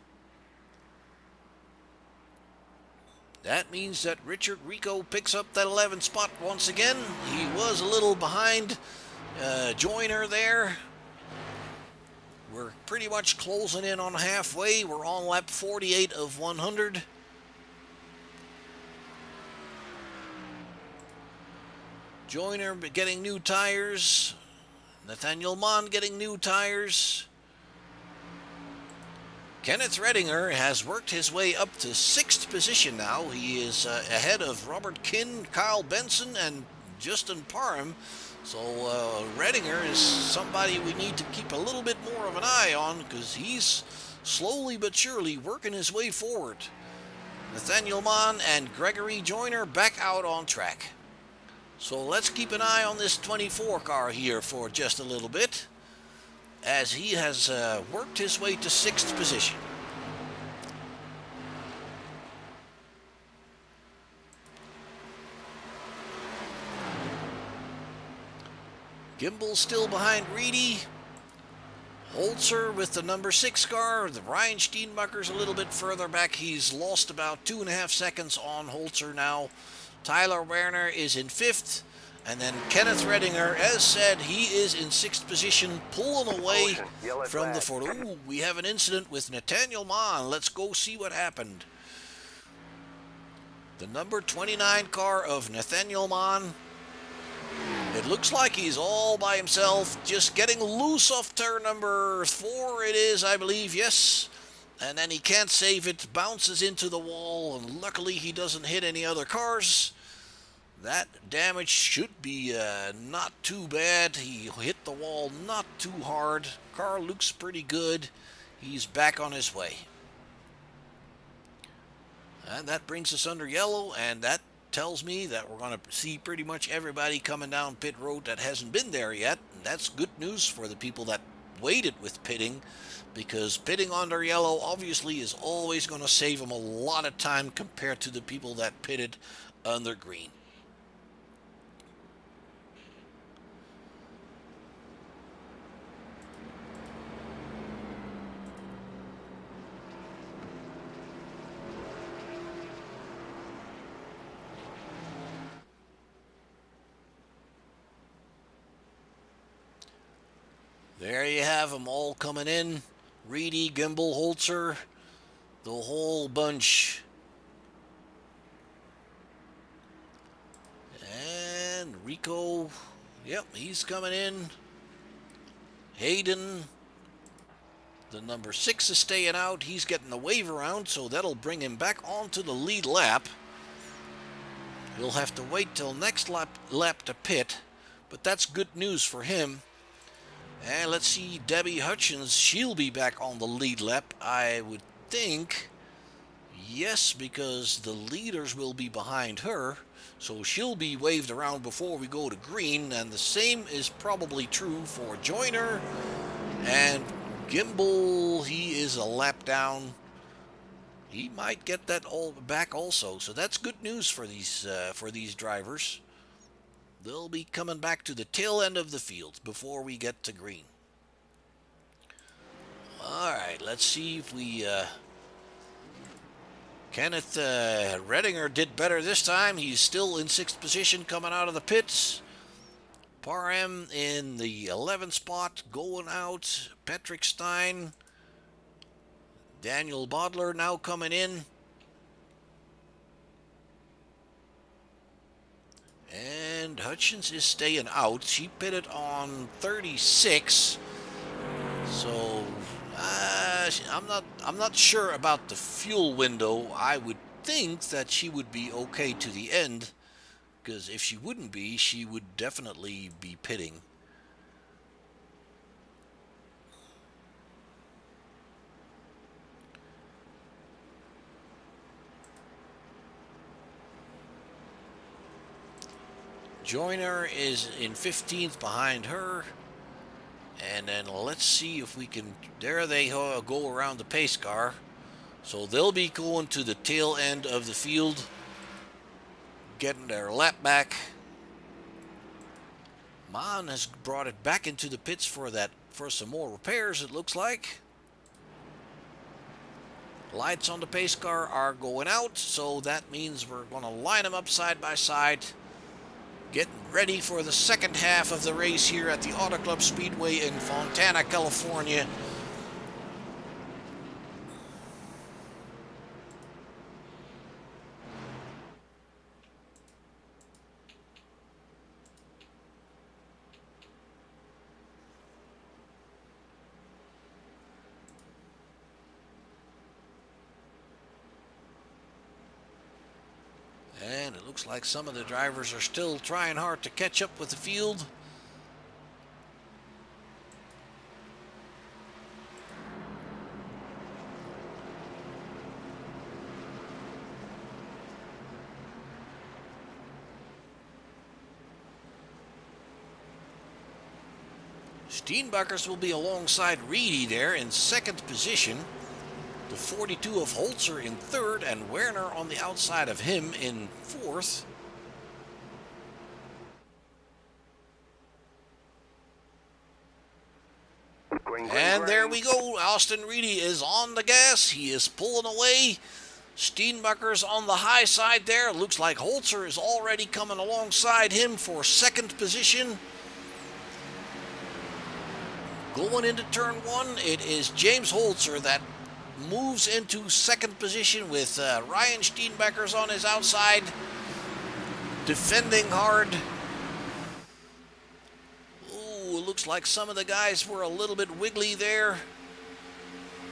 That means that Richard Rico picks up that 11th spot once again. He was a little behind Joyner there. We're pretty much closing in on halfway. We're on lap 48 of 100. Joyner getting new tires. Nathaniel Mond getting new tires. Kenneth Redinger has worked his way up to 6th position now. He is ahead of Robert Kinn, Kyle Benson, and Justin Parham. So Redinger is somebody we need to keep a little bit more of an eye on, because he's slowly but surely working his way forward. Nathaniel Mond and Gregory Joyner back out on track. So let's keep an eye on this 24 car here for just a little bit, as he has worked his way to 6th position. Gimbel still behind Reedy. Holzer with the number 6 car. The Ryan Steenbacher's a little bit further back. He's lost about 2.5 seconds on Holzer now. Tyler Werner is in 5th. And then Kenneth Redinger, as said, he is in 6th position, pulling away from the Ford. Ooh, we have an incident with Nathaniel Mond. Let's go see what happened. The number 29 car of Nathaniel Mond. It looks like he's all by himself, just getting loose off turn number 4 it is, I believe, yes. And then he can't save it, bounces into the wall, and luckily he doesn't hit any other cars. That damage should be not too bad. He hit the wall not too hard. Car looks pretty good. He's back on his way. And that brings us under yellow, and that tells me that we're going to see pretty much everybody coming down pit road that hasn't been there yet. And that's good news for the people that waited with pitting, because pitting under yellow obviously is always going to save them a lot of time compared to the people that pitted under green. There you have them all coming in. Reedy, Gimbel, Holzer, the whole bunch. And Rico, yep, he's coming in. Hayden, the number 6 is staying out. He's getting the wave around, so that'll bring him back onto the lead lap. He'll have to wait till next lap to pit, but that's good news for him. And let's see, Debbie Hutchins, she'll be back on the lead lap, I would think. Yes, because the leaders will be behind her, so she'll be waved around before we go to green, and the same is probably true for Joyner. And Gimbel, he is a lap down. He might get that all back also, so that's good news for these drivers. They'll be coming back to the tail end of the field before we get to green. Alright, let's see if we... Kenneth Redinger did better this time. He's still in 6th position coming out of the pits. Parham in the 11th spot going out. Patrick Stein. Daniel Bodler now coming in. And Hutchins is staying out. She pitted on 36. So I'm not sure about the fuel window. I would think that she would be okay to the end, because if she wouldn't be, she would definitely be pitting. Joyner is in 15th behind her. And then let's see if we can... There they go around the pace car. So they'll be going to the tail end of the field, getting their lap back. Maan has brought it back into the pits for some more repairs, it looks like. Lights on the pace car are going out, so that means we're going to line them up side by side, getting ready for the second half of the race here at the Auto Club Speedway in Fontana, California. And it looks like some of the drivers are still trying hard to catch up with the field. Steenbakkers will be alongside Reedy there in second position. The 42 of Holzer in third, and Werner on the outside of him in fourth. And there we go. Austin Reedy is on the gas. He is pulling away. Steenbakkers on the high side there. Looks like Holzer is already coming alongside him for second position. Going into turn one, it is James Holzer that moves into second position with Ryan Steenbakkers on his outside, defending hard. Ooh, it looks like some of the guys were a little bit wiggly there.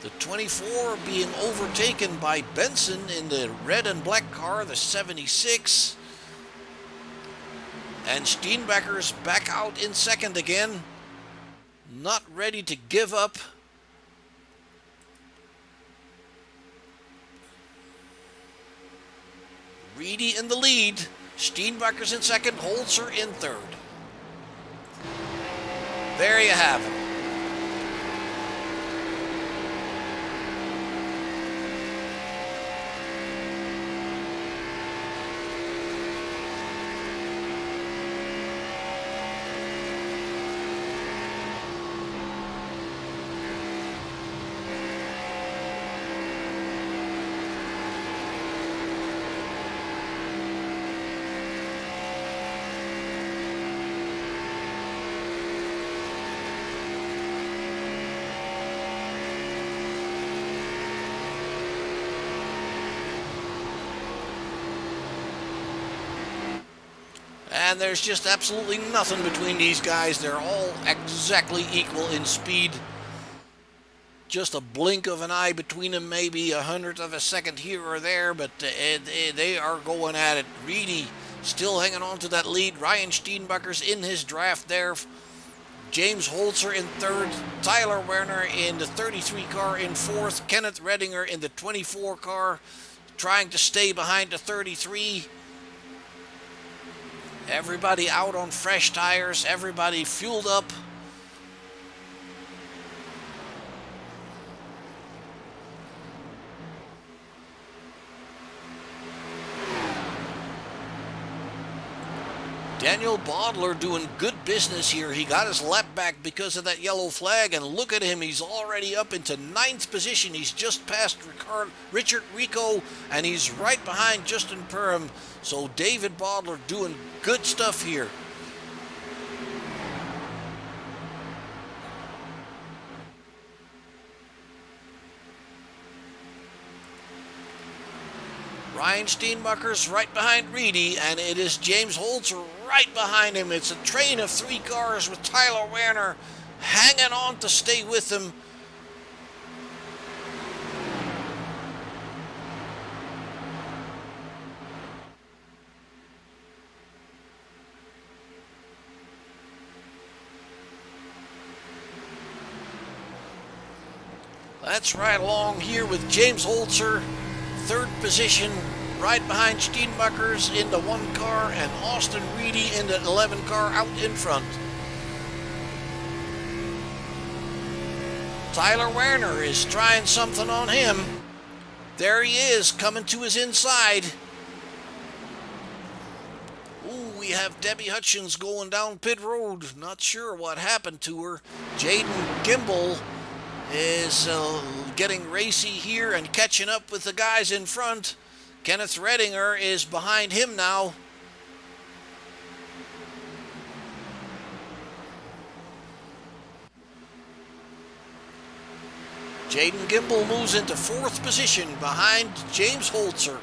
The 24 being overtaken by Benson in the red and black car, the 76. And Steenbakkers back out in second again. Not ready to give up. Reedy in the lead. Steenbakkers in second. Holzer in third. There you have it. And there's just absolutely nothing between these guys. They're all exactly equal in speed. Just a blink of an eye between them, maybe a hundredth of a second here or there, but they are going at it. Reedy still hanging on to that lead. Ryan Steenbakkers in his draft there. James Holzer in third. Tyler Werner in the 33 car in fourth. Kenneth Redinger in the 24 car, trying to stay behind the 33. Everybody out on fresh tires, everybody fueled up. Daniel Bodler doing good business here. He got his lap back because of that yellow flag, and look at him. He's already up into ninth position. He's just past Richard Rico, and he's right behind Justin Perham. So David Bodler doing good stuff here. Ryan Steenbakkers right behind Reedy, and it is James Holzer right behind him. It's a train of three cars with Tyler Werner hanging on to stay with him. That's right along here with James Holzer, third position, right behind Steenbakkers in the 1 car, and Austin Reedy in the 11 car out in front. Tyler Werner is trying something on him. There he is, coming to his inside. Ooh, we have Debbie Hutchins going down pit road. Not sure what happened to her. Jaden Gimbel is getting racy here and catching up with the guys in front. Kenneth Redinger is behind him now. Jaden Gimbel moves into 4th position behind James Holzer.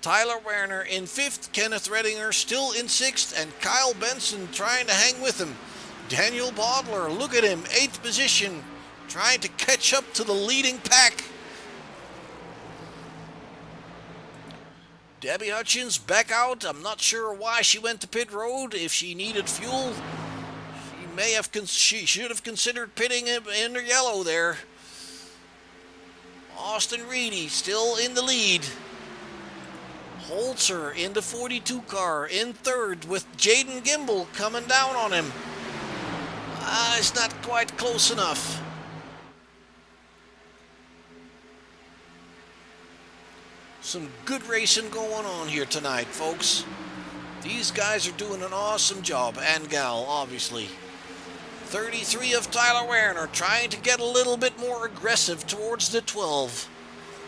Tyler Werner in 5th, Kenneth Redinger still in 6th, and Kyle Benson trying to hang with him. Daniel Bodler, look at him, 8th position, trying to catch up to the leading pack. Debbie Hutchins back out. I'm not sure why she went to pit road. If she needed fuel, she should have considered pitting in her yellow there. Austin Reedy still in the lead. Holzer in the 42 car in 3rd with Jaden Gimbel coming down on him. It's not quite close enough. Some good racing going on here tonight, folks. These guys are doing an awesome job, and gal, obviously. 33 of Tyler Werner trying to get a little bit more aggressive towards the 12.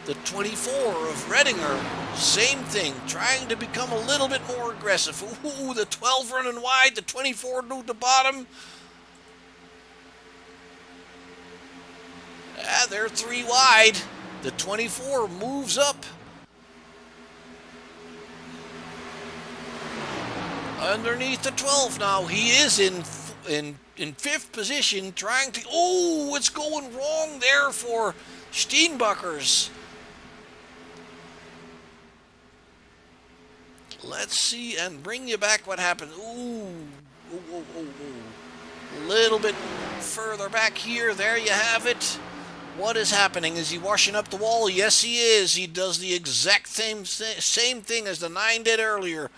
The 24 of Redinger, same thing, trying to become a little bit more aggressive. Ooh, the 12 running wide, the 24 to the bottom. They're 3 wide. The 24 moves up. Underneath the 12 now, he is in 5th position, trying to... Oh, it's going wrong there for Steenbuckers. Let's see and bring you back what happened. Ooh. A little bit further back here. There you have it. What is happening? Is he washing up the wall? Yes, he is. He does the exact same thing as the 9 did earlier.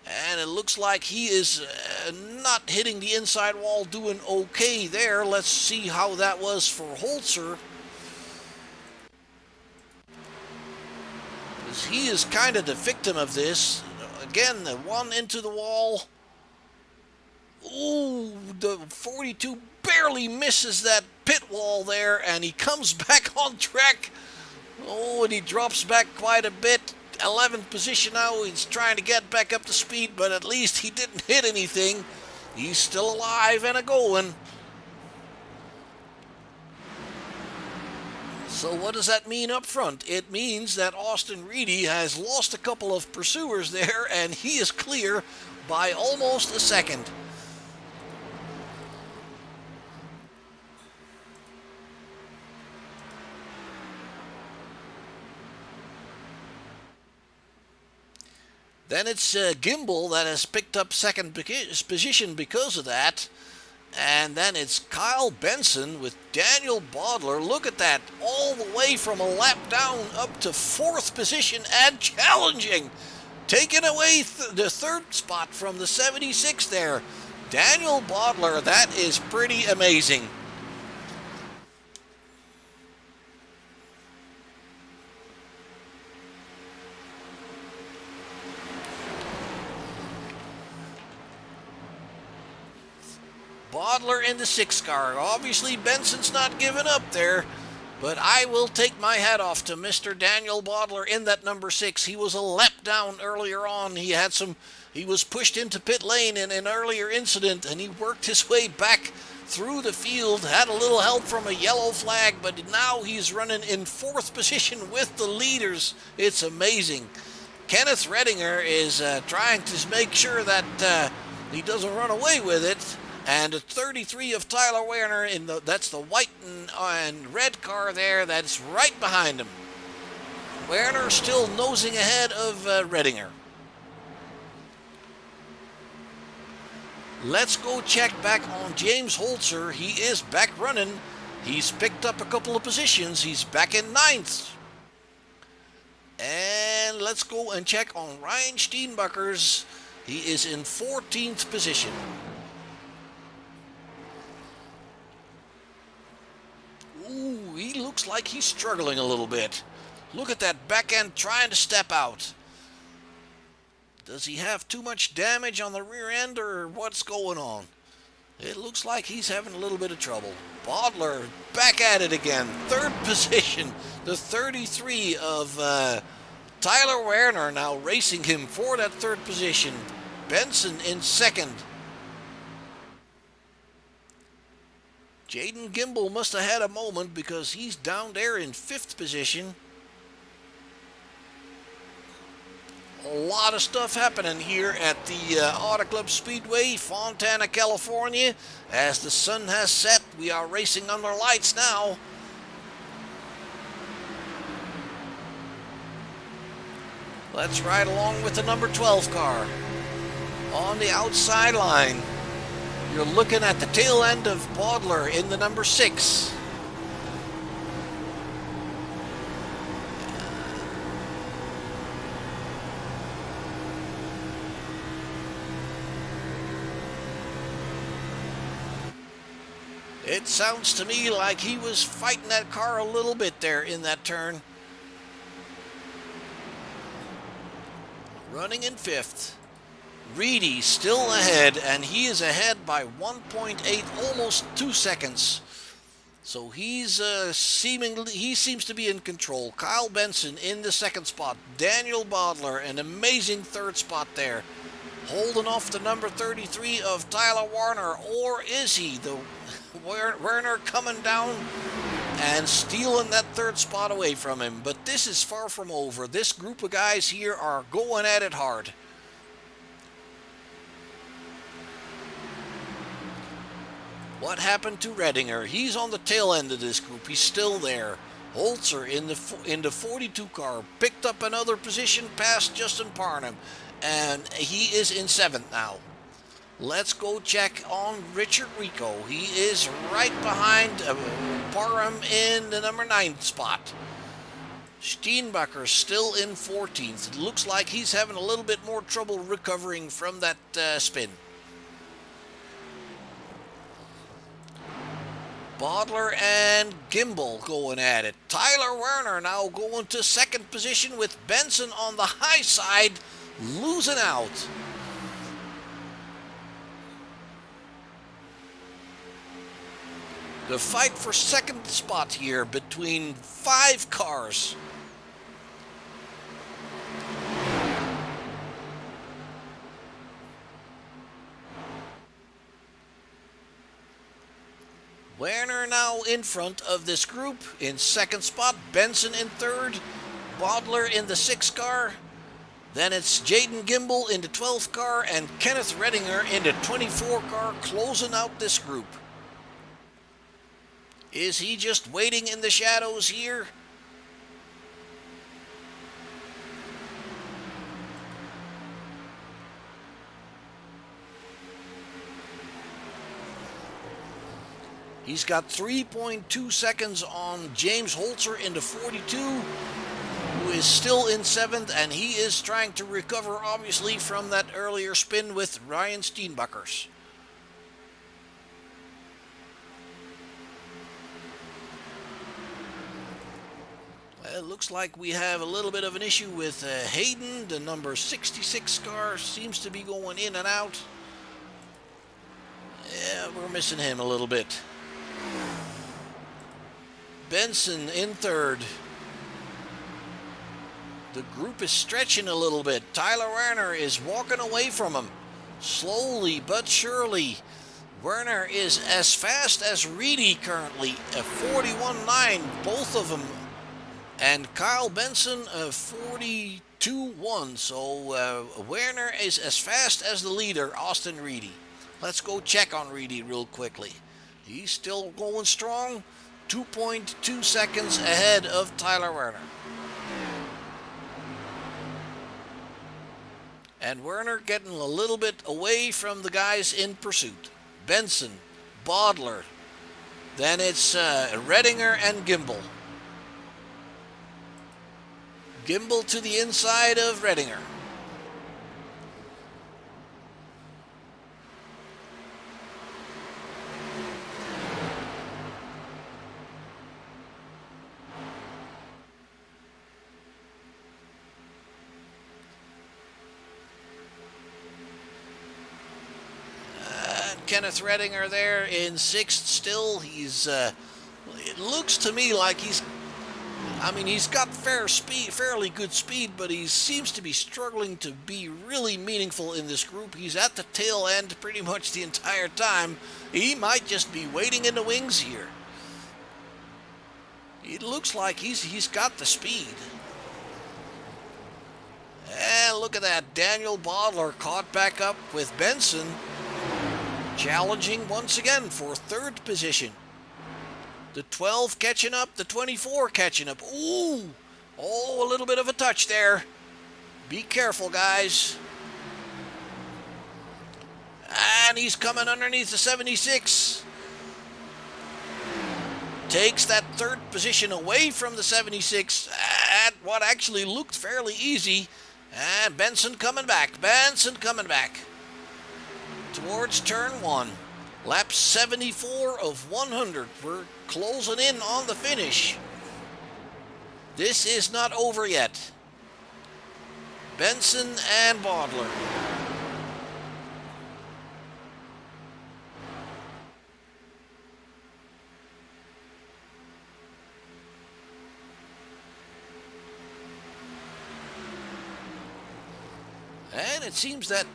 And it looks like he is not hitting the inside wall, doing okay there. Let's see how that was for Holzer. Because he is kind of the victim of this. Again, the 1 into the wall. Ooh, the 42 barely misses that pit wall there, and he comes back on track. Oh, and he drops back quite a bit. 11th position now. He's trying to get back up to speed, but at least he didn't hit anything. He's still alive and a-going. So what does that mean up front? It means that Austin Reedy has lost a couple of pursuers there, and he is clear by almost a second. Then it's Gimbel that has picked up 2nd position because of that. And then it's Kyle Benson with Daniel Bodler. Look at that. All the way from a lap down up to 4th position and challenging. Taking away the 3rd spot from the 76 there. Daniel Bodler, that is pretty amazing. Bodler in the 6 car. Obviously, Benson's not giving up there, but I will take my hat off to Mr. Daniel Bodler in that number 6. He was a lap down earlier on. He was pushed into pit lane in an earlier incident, and he worked his way back through the field, had a little help from a yellow flag, but now he's running in 4th position with the leaders. It's amazing. Kenneth Redinger is trying to make sure that he doesn't run away with it. And a 33 of Tyler Werner, that's the white and red car there, that's right behind him. Werner still nosing ahead of Redinger. Let's go check back on James Holzer. He is back running. He's picked up a couple of positions. He's back in 9th. And let's go and check on Ryan Steenbuckers. He is in 14th position. Ooh, he looks like he's struggling a little bit. Look at that back end trying to step out. Does he have too much damage on the rear end, or what's going on? It looks like he's having a little bit of trouble. Bodler back at it again. Third position. The 33 of Tyler Werner now racing him for that third position. Benson in second. Jaden Gimbel must have had a moment because he's down there in fifth position. A lot of stuff happening here at the Auto Club Speedway, Fontana, California. As the sun has set, we are racing under lights now. Let's ride along with the number 12 car. On the outside line, you're looking at the tail end of Bodler in the number 6. It sounds to me like he was fighting that car a little bit there in that turn. Running in fifth. Reedy still ahead, and he is ahead by 1.8, almost 2 seconds. So he seems to be in control. Kyle Benson in the second spot. Daniel Bodler, an amazing third spot there. Holding off the number 33 of Tyler Werner, or is he? The Werner coming down and stealing that third spot away from him. But this is far from over. This group of guys here are going at it hard. What happened to Redinger? He's on the tail end of this group. He's still there. Holzer in the 42 car picked up another position past Justin Parnham, and he is in 7th now. Let's go check on Richard Rico. He is right behind Parham in the number 9 spot. Steenbacher still in 14th. It looks like he's having a little bit more trouble recovering from that spin. Bodler and Gimbel going at it. Tyler Werner now going to second position with Benson on the high side, losing out. The fight for second spot here between 5 cars. Werner now in front of this group in second spot. Benson in third. Bodler in the 6th car. Then it's Jaden Gimbel in the 12th car and Kenneth Redinger in the 24 car closing out this group. Is he just waiting in the shadows here? He's got 3.2 seconds on James Holzer in the 42, who is still in 7th, and he is trying to recover, obviously, from that earlier spin with Ryan Steenbachers. It looks like we have a little bit of an issue with Hayden. The number 66 car seems to be going in and out. Yeah, we're missing him a little bit. Benson in third. The group is stretching a little bit. Tyler Werner is walking away from him. Slowly but surely. Werner is as fast as Reedy currently. A 41.9, both of them. And Kyle Benson, a 42.1. So Werner is as fast as the leader, Austin Reedy. Let's go check on Reedy real quickly. He's still going strong. 2.2 seconds ahead of Tyler Werner. And Werner getting a little bit away from the guys in pursuit. Benson, Bodler. Then it's Redinger and Gimbel. Gimbel to the inside of Redinger. Kenneth Redinger there in 6th still. He's, it looks to me like he's got fairly good speed, but he seems to be struggling to be really meaningful in this group. He's at the tail end pretty much the entire time. He might just be waiting in the wings here. It looks like he's got the speed. And look at that. Daniel Bodler caught back up with Benson, challenging once again for 3rd position. The 12 catching up, the 24 catching up. Ooh! Oh, a little bit of a touch there. Be careful, guys. And he's coming underneath the 76. Takes that 3rd position away from the 76 at what actually looked fairly easy. And Benson coming back. Benson coming back. Towards turn 1. Lap 74 of 100. We're closing in on the finish. This is not over yet. Benson and Bodler. And it seems that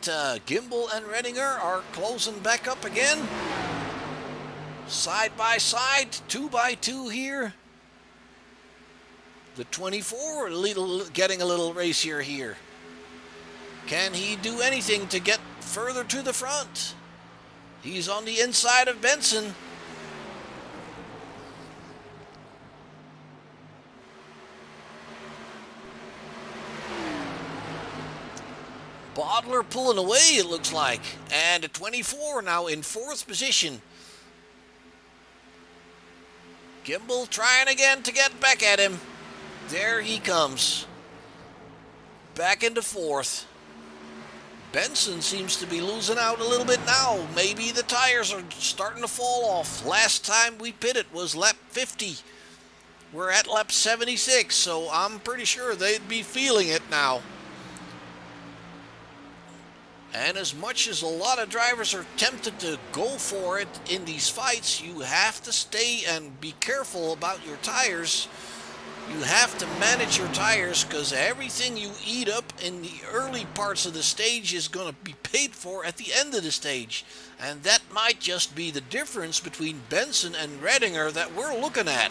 Gimbel and Redinger are closing back up again. Side by side, 2 by 2 here. The 24 getting a little racier here. Can he do anything to get further to the front? He's on the inside of Benson. Bodler pulling away, it looks like. And a 24 now in 4th position. Gimbel trying again to get back at him. There he comes. Back into 4th. Benson seems to be losing out a little bit now. Maybe the tires are starting to fall off. Last time we pitted was lap 50. We're at lap 76, so I'm pretty sure they'd be feeling it now. And as much as a lot of drivers are tempted to go for it in these fights, you have to stay and be careful about your tires. You have to manage your tires because everything you eat up in the early parts of the stage is going to be paid for at the end of the stage. And that might just be the difference between Benson and Redinger that we're looking at.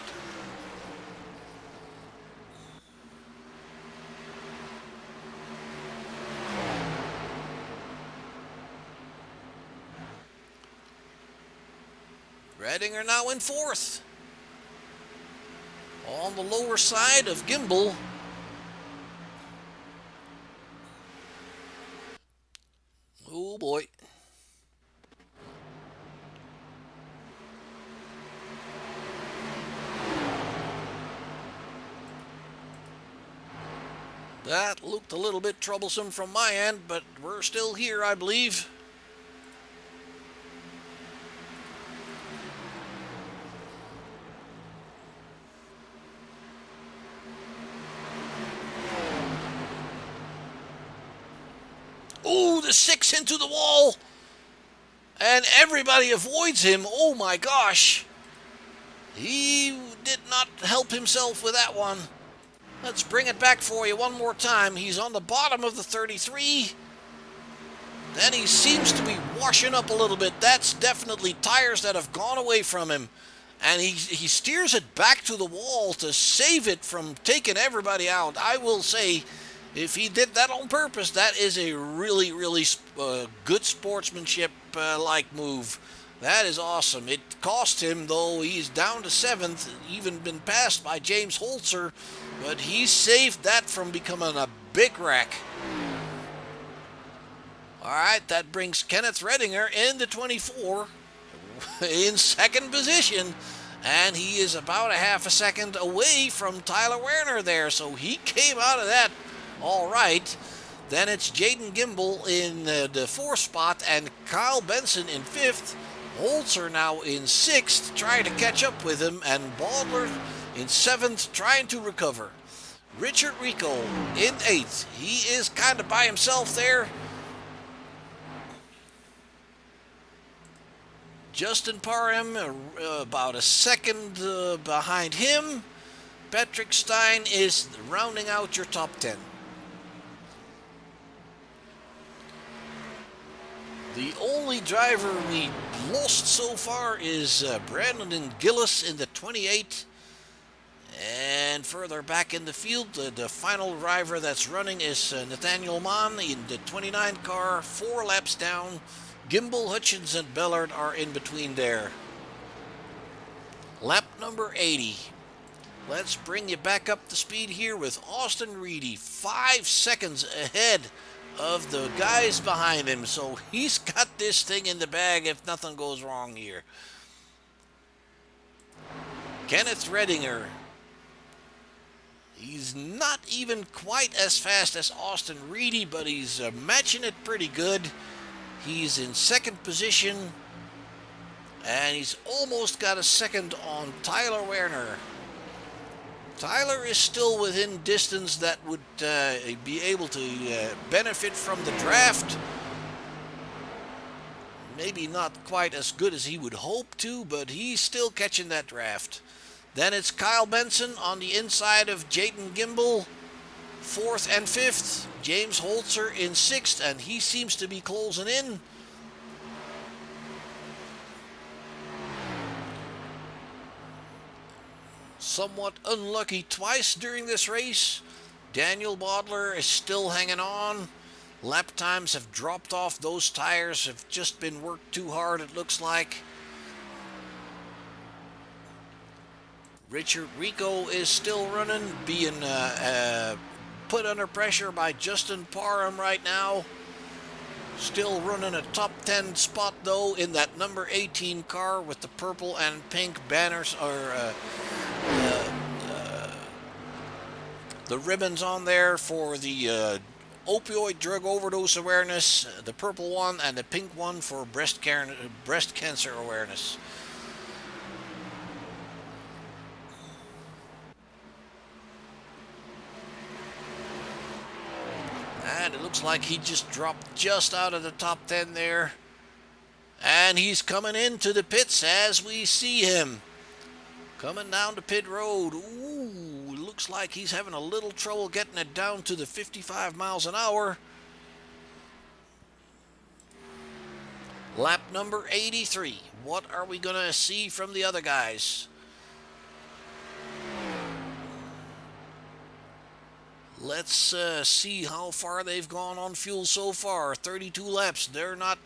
Redinger now in 4th. On the lower side of Gimbel. Oh boy. That looked a little bit troublesome from my end, but we're still here, I believe. Ooh, the 6 into the wall. And everybody avoids him. Oh my gosh. He did not help himself with that one. Let's bring it back for you one more time. He's on the bottom of the 33. Then he seems to be washing up a little bit. That's definitely tires that have gone away from him. And he steers it back to the wall to save it from taking everybody out. I will say, if he did that on purpose, that is a really, really good sportsmanship-like move. That is awesome. It cost him, though. He's down to 7th, even been passed by James Holzer, but he saved that from becoming a big wreck. All right, that brings Kenneth Redinger in the 24 in 2nd position, and he is about a half a second away from Tyler Werner there, so he came out of that all right. Then it's Jaden Gimbel in the 4th spot and Kyle Benson in 5th. Holzer now in 6th, trying to catch up with him, and Bodler in 7th, trying to recover. Richard Rico in 8th. He is kind of by himself there. Justin Parham about a second behind him. Patrick Stein is rounding out your top 10. The only driver we lost so far is Brandon Gillis in the 28. And further back in the field, the final driver that's running is Nathaniel Mann in the 29 car, 4 laps down. Gimbel, Hutchins, and Bellard are in between there. Lap number 80. Let's bring you back up to speed here with Austin Reedy, 5 seconds ahead of the guys behind him. So he's got this thing in the bag if nothing goes wrong here. Kenneth Redinger. He's not even quite as fast as Austin Reedy, but he's matching it pretty good. He's in second position, and he's almost got a second on Tyler Werner. Tyler is still within distance that would be able to benefit from the draft. Maybe not quite as good as he would hope to, but he's still catching that draft. Then it's Kyle Benson on the inside of Jayden Gimbel, 4th and 5th. James Holzer in 6th, and he seems to be closing in. Somewhat unlucky twice during this race. Daniel Bodler is still hanging on. Lap times have dropped off. Those tires have just been worked too hard, it looks like. Richard Rico is still running, being put under pressure by Justin Parham right now. Still running a top 10 spot though in that number 18 car with the purple and pink banners, or the ribbons on there for the opioid drug overdose awareness, the purple one and the pink one for breast cancer awareness. And it looks like he just dropped just out of the top 10 there. And he's coming into the pits as we see him. Coming down to pit road. Ooh, looks like he's having a little trouble getting it down to the 55 miles an hour. Lap number 83. What are we going to see from the other guys? Let's see how far they've gone on fuel so far. 32 laps. They're not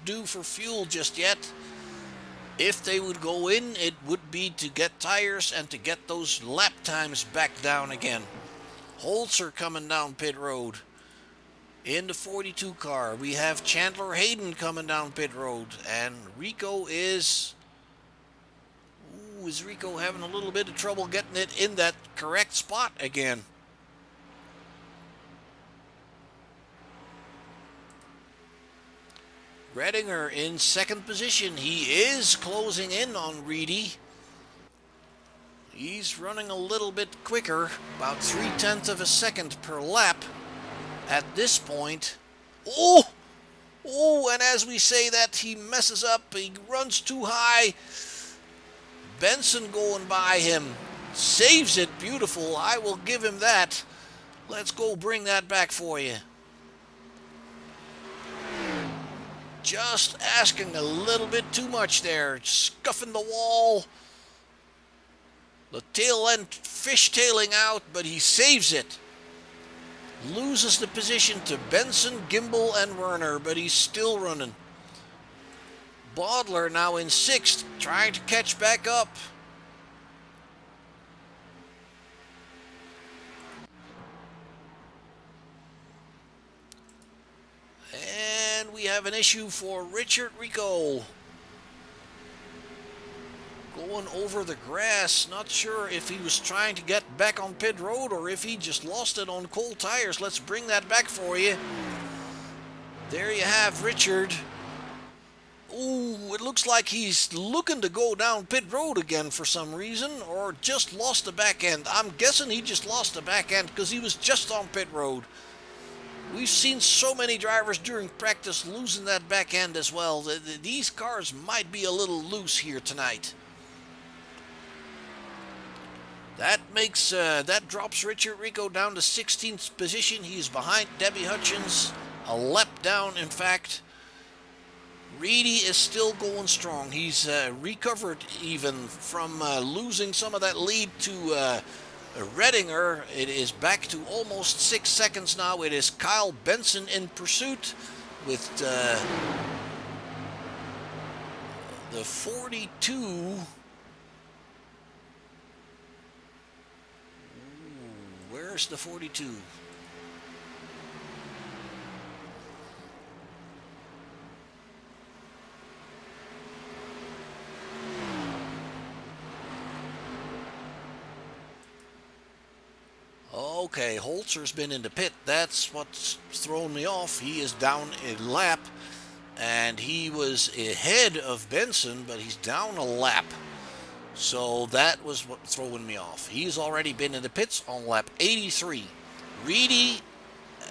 due for fuel just yet. If they would go in, it would be to get tires and to get those lap times back down again. Holzer coming down pit road in the 42 car. We have Chandler Hayden coming down pit road, and Rico is... Ooh, is Rico having a little bit of trouble getting it in that correct spot again? Redinger in second position. He is closing in on Reedy. He's running a little bit quicker, about 0.3 of a second per lap at this point. Oh, and as we say that, he messes up. He runs too high. Benson going by him. Saves it beautiful. I will give him that. Let's go bring that back for you. Just asking a little bit too much there. Scuffing the wall. The tail end fishtailing out, but he saves it. Loses the position to Benson, Gimbel, and Werner, but he's still running. Bodler now in 6th, trying to catch back up. And we have an issue for Richard Rico. Going over the grass. Not sure if he was trying to get back on pit road or if he just lost it on cold tires. Let's bring that back for you. There you have Richard. Ooh, it looks like he's looking to go down pit road again for some reason, or just lost the back end. I'm guessing he just lost the back end because he was just on pit road. We've seen so many drivers during practice losing that back end as well. These cars might be a little loose here tonight. That drops Richard Rico down to 16th position. He's behind Debbie Hutchins, a lap down, in fact. Reedy is still going strong. He's recovered even from losing some of that lead to Redinger. It is back to almost 6 seconds now. It is Kyle Benson in pursuit with the 42. Where's the 42? Okay, Holzer's been in the pit. That's what's thrown me off. He is down a lap, and he was ahead of Benson, but he's down a lap. So that was what throwing me off. He's already been in the pits on lap 83. Reedy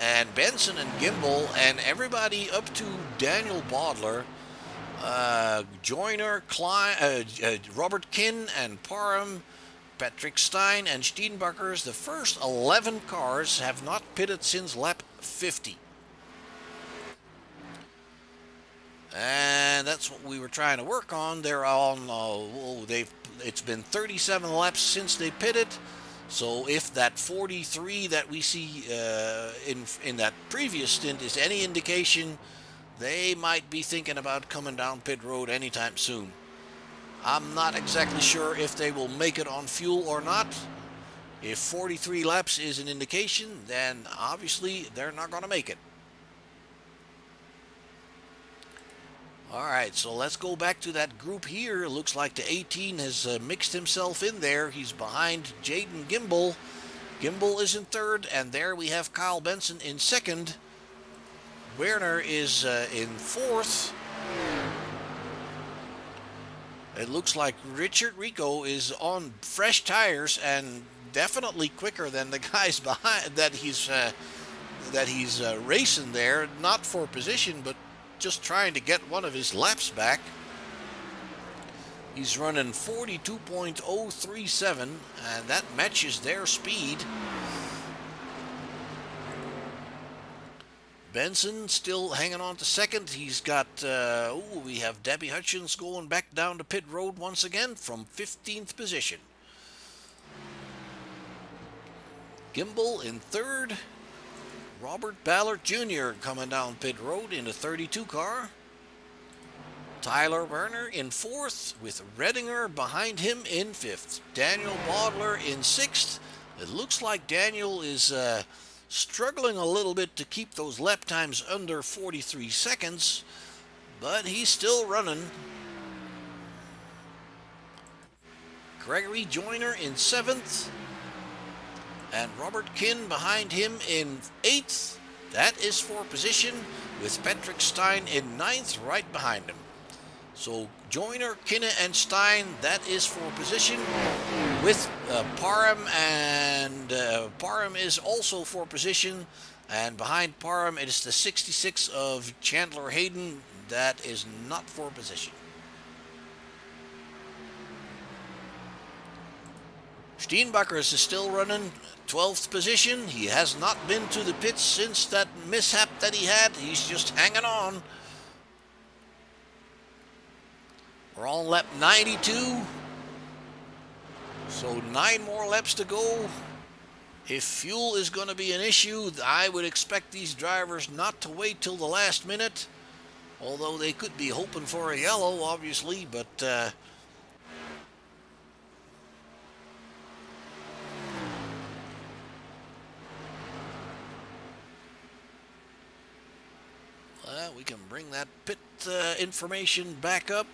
and Benson and Gimbel and everybody up to Daniel Bodler, Joyner, Klein, Robert Kinn and Parham, Patrick Stein and Steenbakkers. The first 11 cars have not pitted since lap 50. And that's what we were trying to work on. They're on, it's been 37 laps since they pitted. So if that 43 that we see in that previous stint is any indication, they might be thinking about coming down pit road anytime soon. I'm not exactly sure if they will make it on fuel or not. If 43 laps is an indication, then obviously they're not going to make it. Alright, so let's go back to that group here. It looks like the 18 has mixed himself in there. He's behind Jaden Gimbel. Gimbel is in third, and there we have Kyle Benson in second. Werner is in fourth. It looks like Richard Rico is on fresh tires and definitely quicker than the guys behind that he's racing there. Not for position, but just trying to get one of his laps back. He's running 42.037, and that matches their speed. Benson still hanging on to second. He's got, we have Debbie Hutchins going back down to pit road once again from 15th position. Gimbel in third. Robert Ballard Jr. coming down pit road in the 32 car. Tyler Werner in fourth with Redinger behind him in fifth. Daniel Bodler in sixth. It looks like Daniel is struggling a little bit to keep those lap times under 43 seconds, but he's still running. Gregory Joyner in seventh, and Robert Kinn behind him in eighth. That is for position, with Patrick Stein in ninth right behind him. So Joyner, Kinne, and Stein, that is for position, with Parham, and Parham is also for position, and behind Parham it is the 66 of Chandler Hayden, that is not for position. Steenbakkers is still running 12th position. He has not been to the pits since that mishap that he had. He's just hanging on. We're on lap 92. So 9 more laps to go. If fuel is going to be an issue, I would expect these drivers not to wait till the last minute. Although they could be hoping for a yellow, obviously, but we can bring that pit information back up.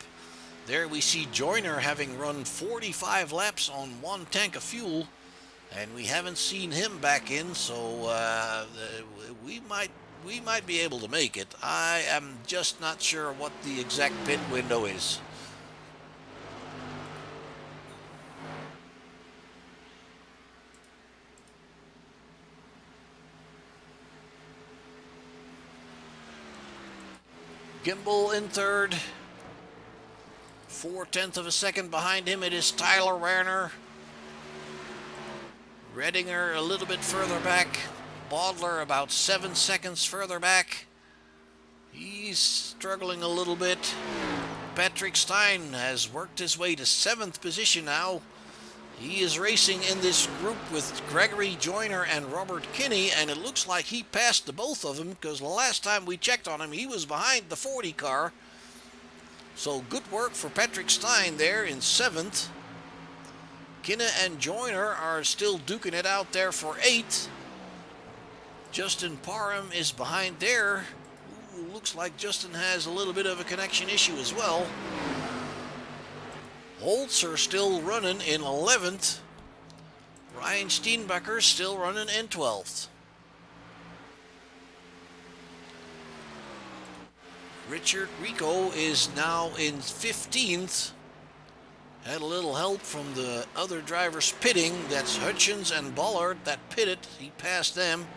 There we see Joyner having run 45 laps on 1 tank of fuel, and we haven't seen him back in, so we might be able to make it. I am just not sure what the exact pit window is. Gimbel in third. 4/10 of a second behind him, it is Tyler Werner. Redinger a little bit further back. Bodler about 7 seconds further back. He's struggling a little bit. Patrick Stein has worked his way to 7th position now. He is racing in this group with Gregory Joyner and Robert Kinney, and it looks like he passed the both of them, because the last time we checked on him, he was behind the 40 car. So good work for Patrick Stein there in 7th. Kinney and Joyner are still duking it out there for 8th. Justin Parham is behind there. Ooh, looks like Justin has a little bit of a connection issue as well. Holzer still running in 11th. Ryan Steenbecker still running in 12th. Richard Rico is now in 15th. Had a little help from the other drivers pitting. That's Hutchins and Bollard that pitted. He passed them.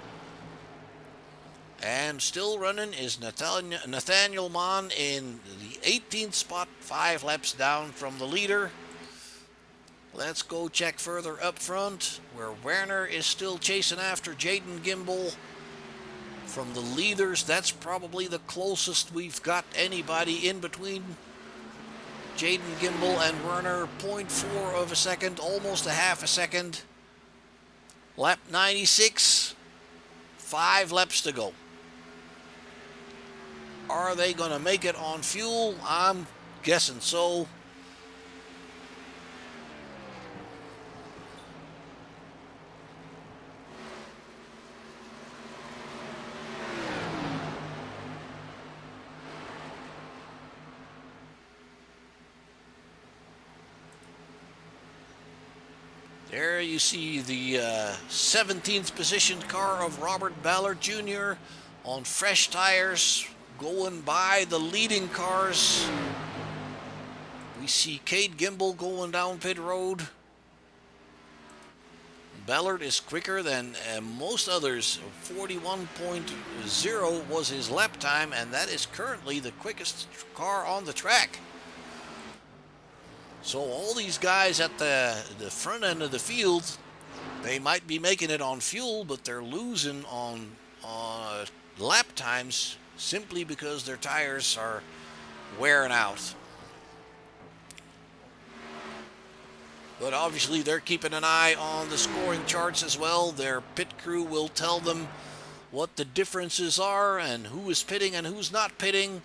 And still running is Nathaniel Mann in the 18th spot, 5 laps down from the leader. Let's go check further up front, where Werner is still chasing after Jaden Gimbel. From the leaders, that's probably the closest we've got anybody in between Jaden Gimbel and Werner. 0.4 of a second, almost a half a second. Lap 96, 5 laps to go. Are they going to make it on fuel? I'm guessing so. There you see the 17th positioned car of Robert Ballard Jr. on fresh tires, going by the leading cars. We see Cade Gimbel going down pit road. Ballard is quicker than most others. 41.0 was his lap time, and that is currently the quickest car on the track. So all these guys at the front end of the field, they might be making it on fuel, but they're losing on lap times simply because their tires are wearing out. But obviously they're keeping an eye on the scoring charts as well. Their pit crew will tell them what the differences are and who is pitting and who's not pitting.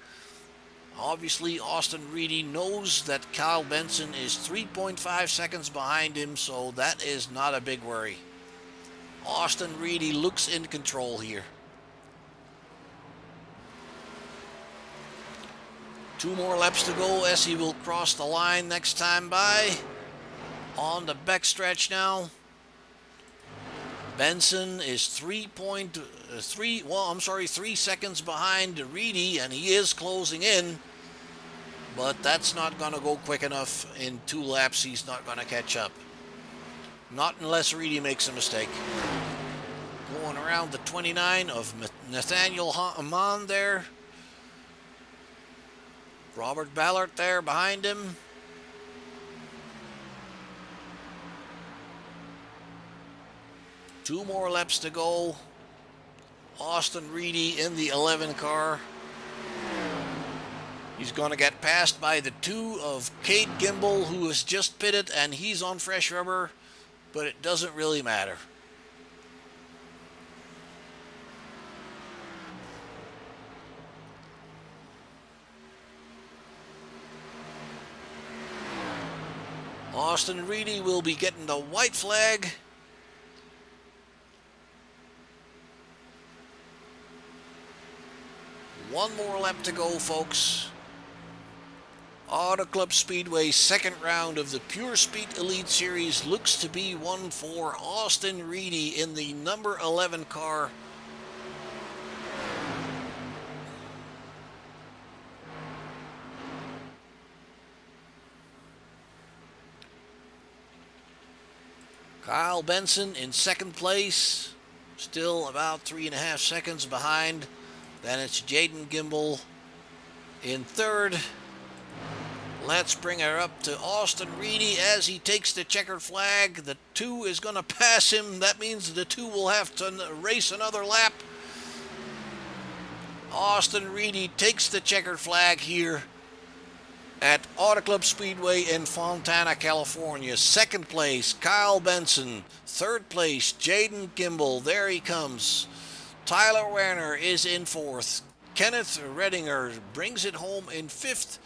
Obviously, Austin Reedy knows that Kyle Benson is 3.5 seconds behind him, so that is not a big worry. Austin Reedy looks in control here. 2 more laps to go as he will cross the line next time by. On the backstretch now. Benson is 3 seconds behind Reedy, and he is closing in. But that's not going to go quick enough. In 2 laps, he's not going to catch up. Not unless Reedy makes a mistake. Going around the 29 of Nathaniel Mann there. Robert Ballard there behind him. Two more laps to go. Austin Reedy in the 11 car. He's going to get passed by the 2 of Cade Gimbel, who has just pitted, and he's on fresh rubber, but it doesn't really matter. Austin Reedy will be getting the white flag. One more lap to go, folks. Auto Club Speedway second round of the Pure Speed Elite Series looks to be one for Austin Reedy in the number 11 car. Kyle Benson in second place, still about 3.5 seconds behind. Then it's Jaden Gimbel In third, let's bring her up to Austin Reedy as he takes the checkered flag. The 2 is going to pass him. That means the 2 will have to race another lap. Austin Reedy takes the checkered flag here at Auto Club Speedway in Fontana, California. Second place, Kyle Benson. Third place, Jaden Gimbel. There he comes. Tyler Werner is in fourth. Kenneth Redinger brings it home in fifth.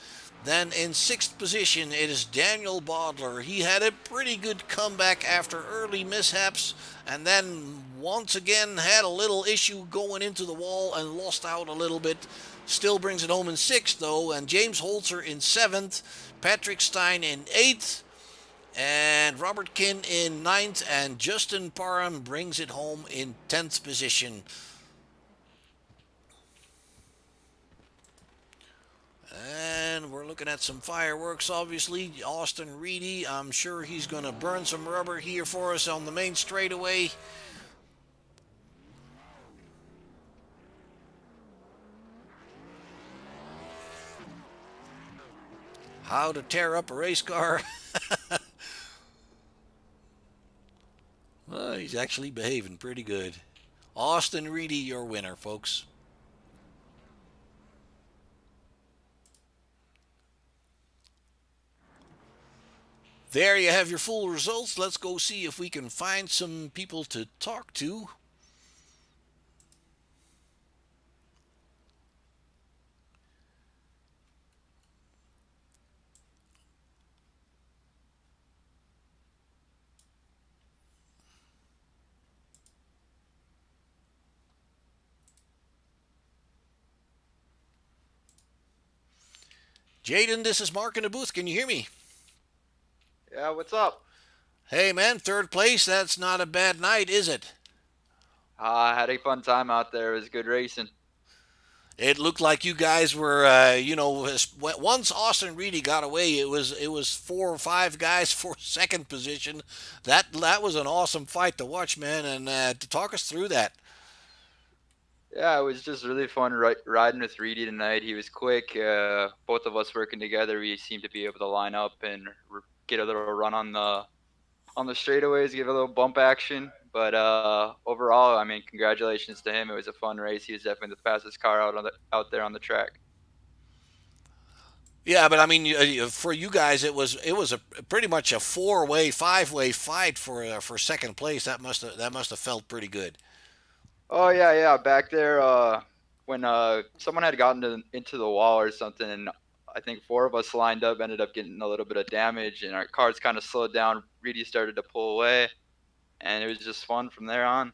Then in sixth position, it is Daniel Bodler. He had a pretty good comeback after early mishaps, and then once again had a little issue going into the wall and lost out a little bit. Still brings it home in sixth, though, and James Holzer in seventh, Patrick Stein in eighth, and Robert Kinn in ninth, and Justin Parham brings it home in 10th position. And we're looking at some fireworks, obviously. Austin Reedy, I'm sure he's going to burn some rubber here for us on the main straightaway. How to tear up a race car. Well, he's actually behaving pretty good. Austin Reedy, your winner, folks. There you have your full results. Let's go see if we can find some people to talk to. Jaden, this is Mark in the booth. Can you hear me? Yeah, what's up? Hey, man, third place. That's not a bad night, is it? I had a fun time out there. It was good racing. It looked like you guys were, once Austin Reedy got away, it was 4 or 5 guys for second position. That was an awesome fight to watch, man, and to talk us through that. Yeah, it was just really fun riding with Reedy tonight. He was quick. Both of us working together, we seemed to be able to line up and get a little run on the straightaways, give a little bump action. But overall, I mean, congratulations to him. It was a fun race. He was definitely the fastest car out there on the track. Yeah, but I mean, for you guys, it was a pretty much a 4-way, 5-way fight for second place. That must have felt pretty good. Oh yeah. Back there, when someone had gotten into the wall or something, and I think four of us lined up, ended up getting a little bit of damage, and our cars kind of slowed down. Reedy started to pull away, and it was just fun from there on.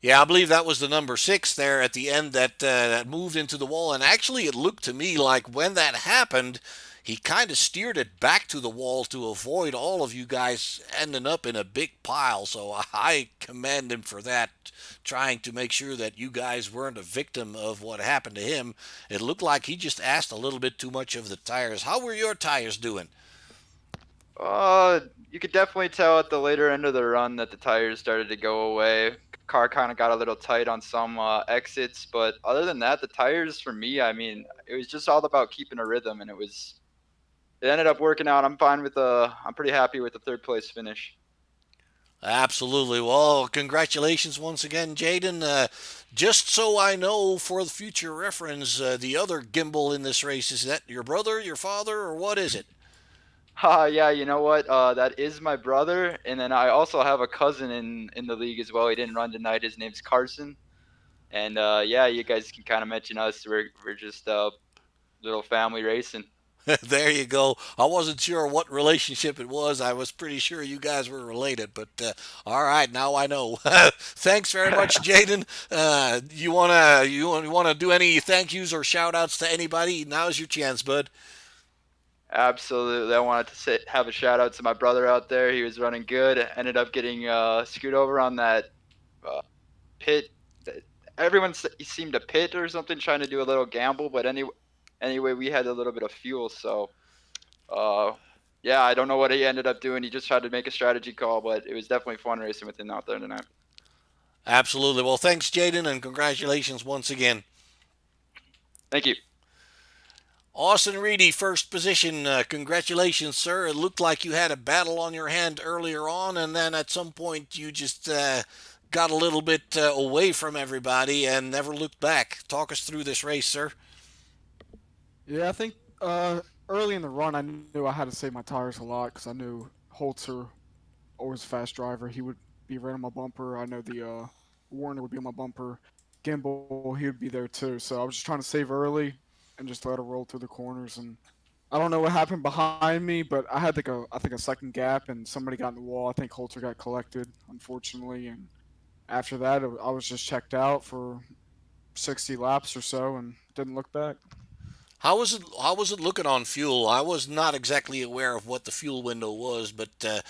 Yeah, I believe that was the number 6 there at the end that moved into the wall. And actually, it looked to me like when that happened, he kind of steered it back to the wall to avoid all of you guys ending up in a big pile. So I commend him for that, trying to make sure that you guys weren't a victim of what happened to him. It looked like he just asked a little bit too much of the tires. How were your tires doing? You could definitely tell at the later end of the run that the tires started to go away. Car kind of got a little tight on some exits, but other than that, the tires for me, I mean, it was just all about keeping a rhythm, and it ended up working out. I'm pretty happy with the third place finish. Absolutely. Well, congratulations once again, Jaden. Just so I know for the future reference, the other gimbal in this race, is that your brother, your father, or what is it? Yeah, you know what? That is my brother, and then I also have a cousin in the league as well. He didn't run tonight. His name's Carson, and yeah, you guys can kind of mention us. We're just little family racing. There you go. I wasn't sure what relationship it was. I was pretty sure you guys were related, but all right, now I know. Thanks very much, Jaden. You wanna do any thank yous or shout outs to anybody? Now's your chance, bud. Absolutely, I wanted to have a shout out to my brother out there. He was running good. Ended up getting screwed over on that uh, pit. Everyone seemed to pit or something, trying to do a little gamble. But anyway, we had a little bit of fuel, so uh, yeah, I don't know what he ended up doing. He just tried to make a strategy call, but it was definitely fun racing with him out there tonight. Absolutely. Well, thanks, Jaden, and congratulations once again. Thank you. Austin Reedy, first position. Congratulations, sir. It looked like you had a battle on your hand earlier on, and then at some point you just got a little bit away from everybody and never looked back. Talk us through this race, sir. Yeah, I think early in the run, I knew I had to save my tires a lot because I knew Holzer, always a fast driver, he would be right on my bumper. I know the Warner would be on my bumper. Gimbal, he would be there too. So I was just trying to save early and just let it roll through the corners. And I don't know what happened behind me, but I had like I think a second gap, and somebody got in the wall. I think Holzer got collected, unfortunately, and after that, I was just checked out for 60 laps or so and didn't look back. How was it? How was it looking on fuel? I was not exactly aware of what the fuel window was, but the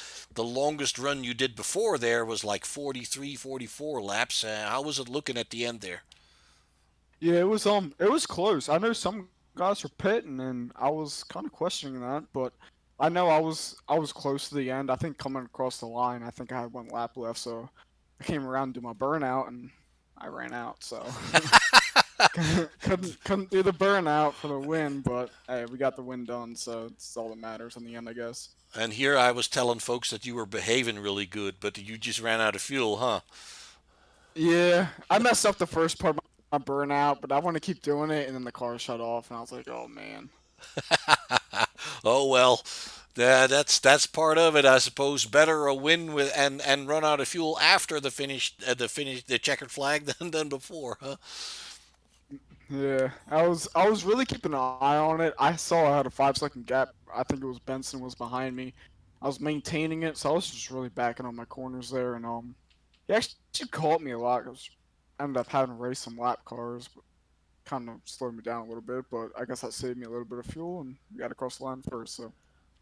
longest run you did before there was like 43, 44 laps. How was it looking at the end there? Yeah, it was close. I know some guys were pitting, and I was kind of questioning that, but I know I was close to the end. I think coming across the line, I think I had one lap left, so I came around to do my burnout, and I ran out. So couldn't do the burnout for the win, but hey, we got the win done, so it's all that matters in the end, I guess. And here I was telling folks that you were behaving really good, but you just ran out of fuel, huh? Yeah, I messed up the first part of my burnout, but I want to keep doing it, and then the car shut off, and I was like, oh man. Oh well, that's part of it, I suppose. Better a win with and run out of fuel after the checkered flag than before, huh? Yeah, I was really keeping an eye on it. I saw I had a 5 second gap. I think it was Benson was behind me. I was maintaining it, so I was just really backing on my corners there, and he actually caught me a lot. I ended up having to race some lap cars, but kind of slowed me down a little bit. But I guess that saved me a little bit of fuel, and we got across the line first. So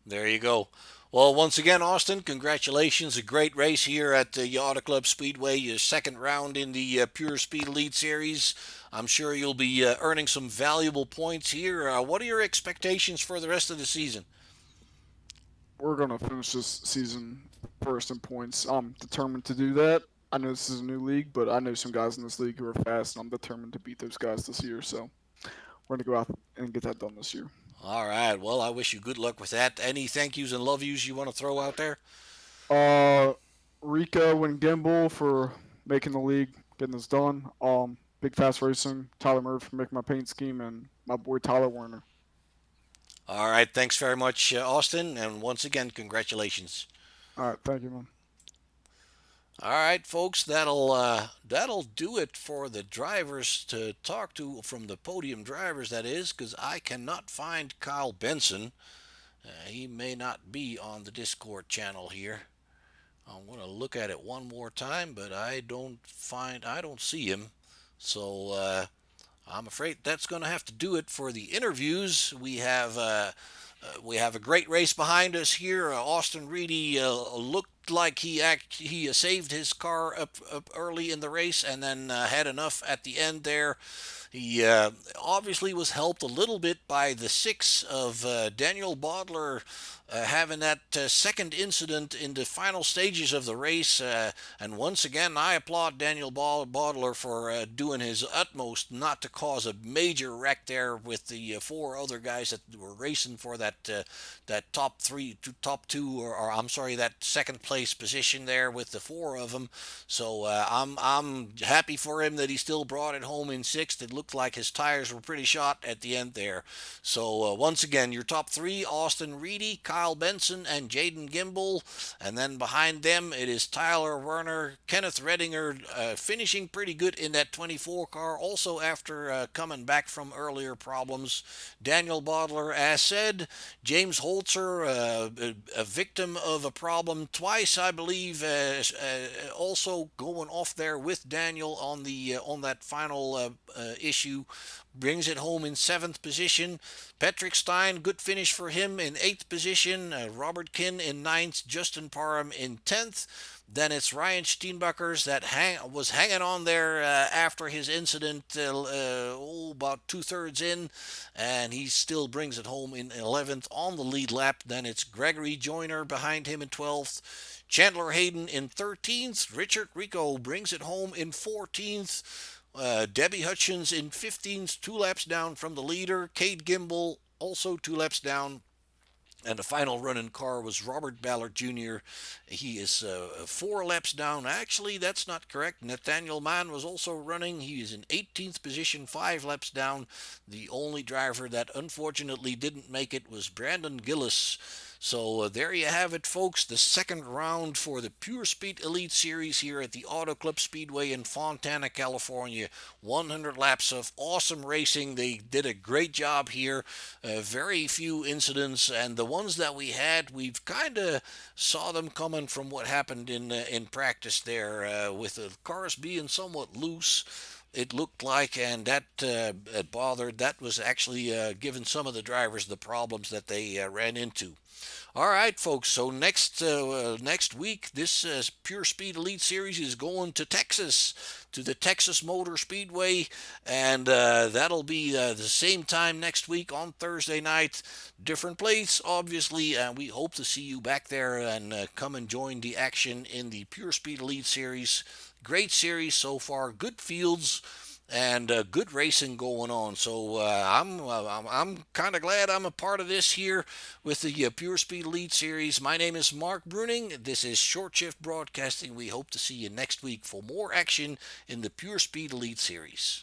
There you go. Well, once again, Austin, congratulations. A great race here at the Auto Club Speedway. Your second round in the Pure Speed Elite Series. I'm sure you'll be earning some valuable points here. What are your expectations for the rest of the season? we're gonna finish this season first in points. I'm determined to do that. I know this is a new league, but I know some guys in this league who are fast, and I'm determined to beat those guys this year. So we're gonna go out and get that done this year. All right. Well, I wish you good luck with that. Any thank yous and love yous you want to throw out there? Uh, Rico and Gimbal for making the league, getting this done. Big Fast Racing, Tyler Murphy for making my paint scheme, and my boy Tyler Werner. All right. Thanks very much, Austin. And once again, congratulations. All right, thank you, man. All right, folks, that'll do it for the drivers to talk to from the podium drivers. That is, because I cannot find Kyle Benson. He may not be on the Discord channel here. I'm gonna look at it one more time, but I don't see him. So I'm afraid that's gonna have to do it for the interviews. We have a great race behind us here. Austin Reedy looked like he saved his car up early in the race and then had enough at the end there. He obviously was helped a little bit by the six of Daniel Bodler having that second incident in the final stages of the race. And once again, I applaud Daniel Bodler for doing his utmost not to cause a major wreck there with the four other guys that were racing for that top three, top two, or I'm sorry, that second place position there with the four of them. So I'm happy for him that he still brought it home in sixth. It looked like his tires were pretty shot at the end there. So once again, your top three: Austin Reedy, Kyle Benson, and Jaden Gimbel. And then behind them, it is Tyler Werner, Kenneth Redinger, finishing pretty good in that 24 car, also after coming back from earlier problems. Daniel Bodler, as said, James Holzer, a victim of a problem twice, I believe, also going off there with Daniel on that final issue, brings it home in seventh position. Patrick Stein, good finish for him in eighth position. Robert Kinn in ninth. Justin Parham in 10th. Then it's Ryan Steenbuckers that was hanging on there after his incident, about two-thirds in, and he still brings it home in 11th on the lead lap. Then it's Gregory Joyner behind him in 12th. Chandler Hayden in 13th. Richard Rico brings it home in 14th. Debbie Hutchins in 15th, 2 laps down from the leader. Cade Gimbel also 2 laps down. And the final running car was Robert Ballard Jr. He is 4 laps down. Actually, that's not correct. Nathaniel Mann was also running. He is in 18th position, 5 laps down. The only driver that unfortunately didn't make it was Brandon Gillis. So there you have it, folks. The second round for the Pure Speed Elite Series here at the Auto Club Speedway in Fontana, California. 100 laps of awesome racing. They did a great job here. Very few incidents, and the ones that we had, we've kind of saw them coming from what happened in practice there, with the cars being somewhat loose. It looked like, and that bothered. That was actually giving some of the drivers the problems that they ran into. All right, folks. So next week, this Pure Speed Elite Series is going to Texas, to the Texas Motor Speedway, and that'll be the same time next week on Thursday night. Different place, obviously, and we hope to see you back there and come and join the action in the Pure Speed Elite Series. Great series so far. Good fields and good racing going on. So I'm kind of glad I'm a part of this here with the Pure Speed Elite Series. My name is Mark Bruning. This is Short Shift Broadcasting. We hope to see you next week for more action in the Pure Speed Elite Series.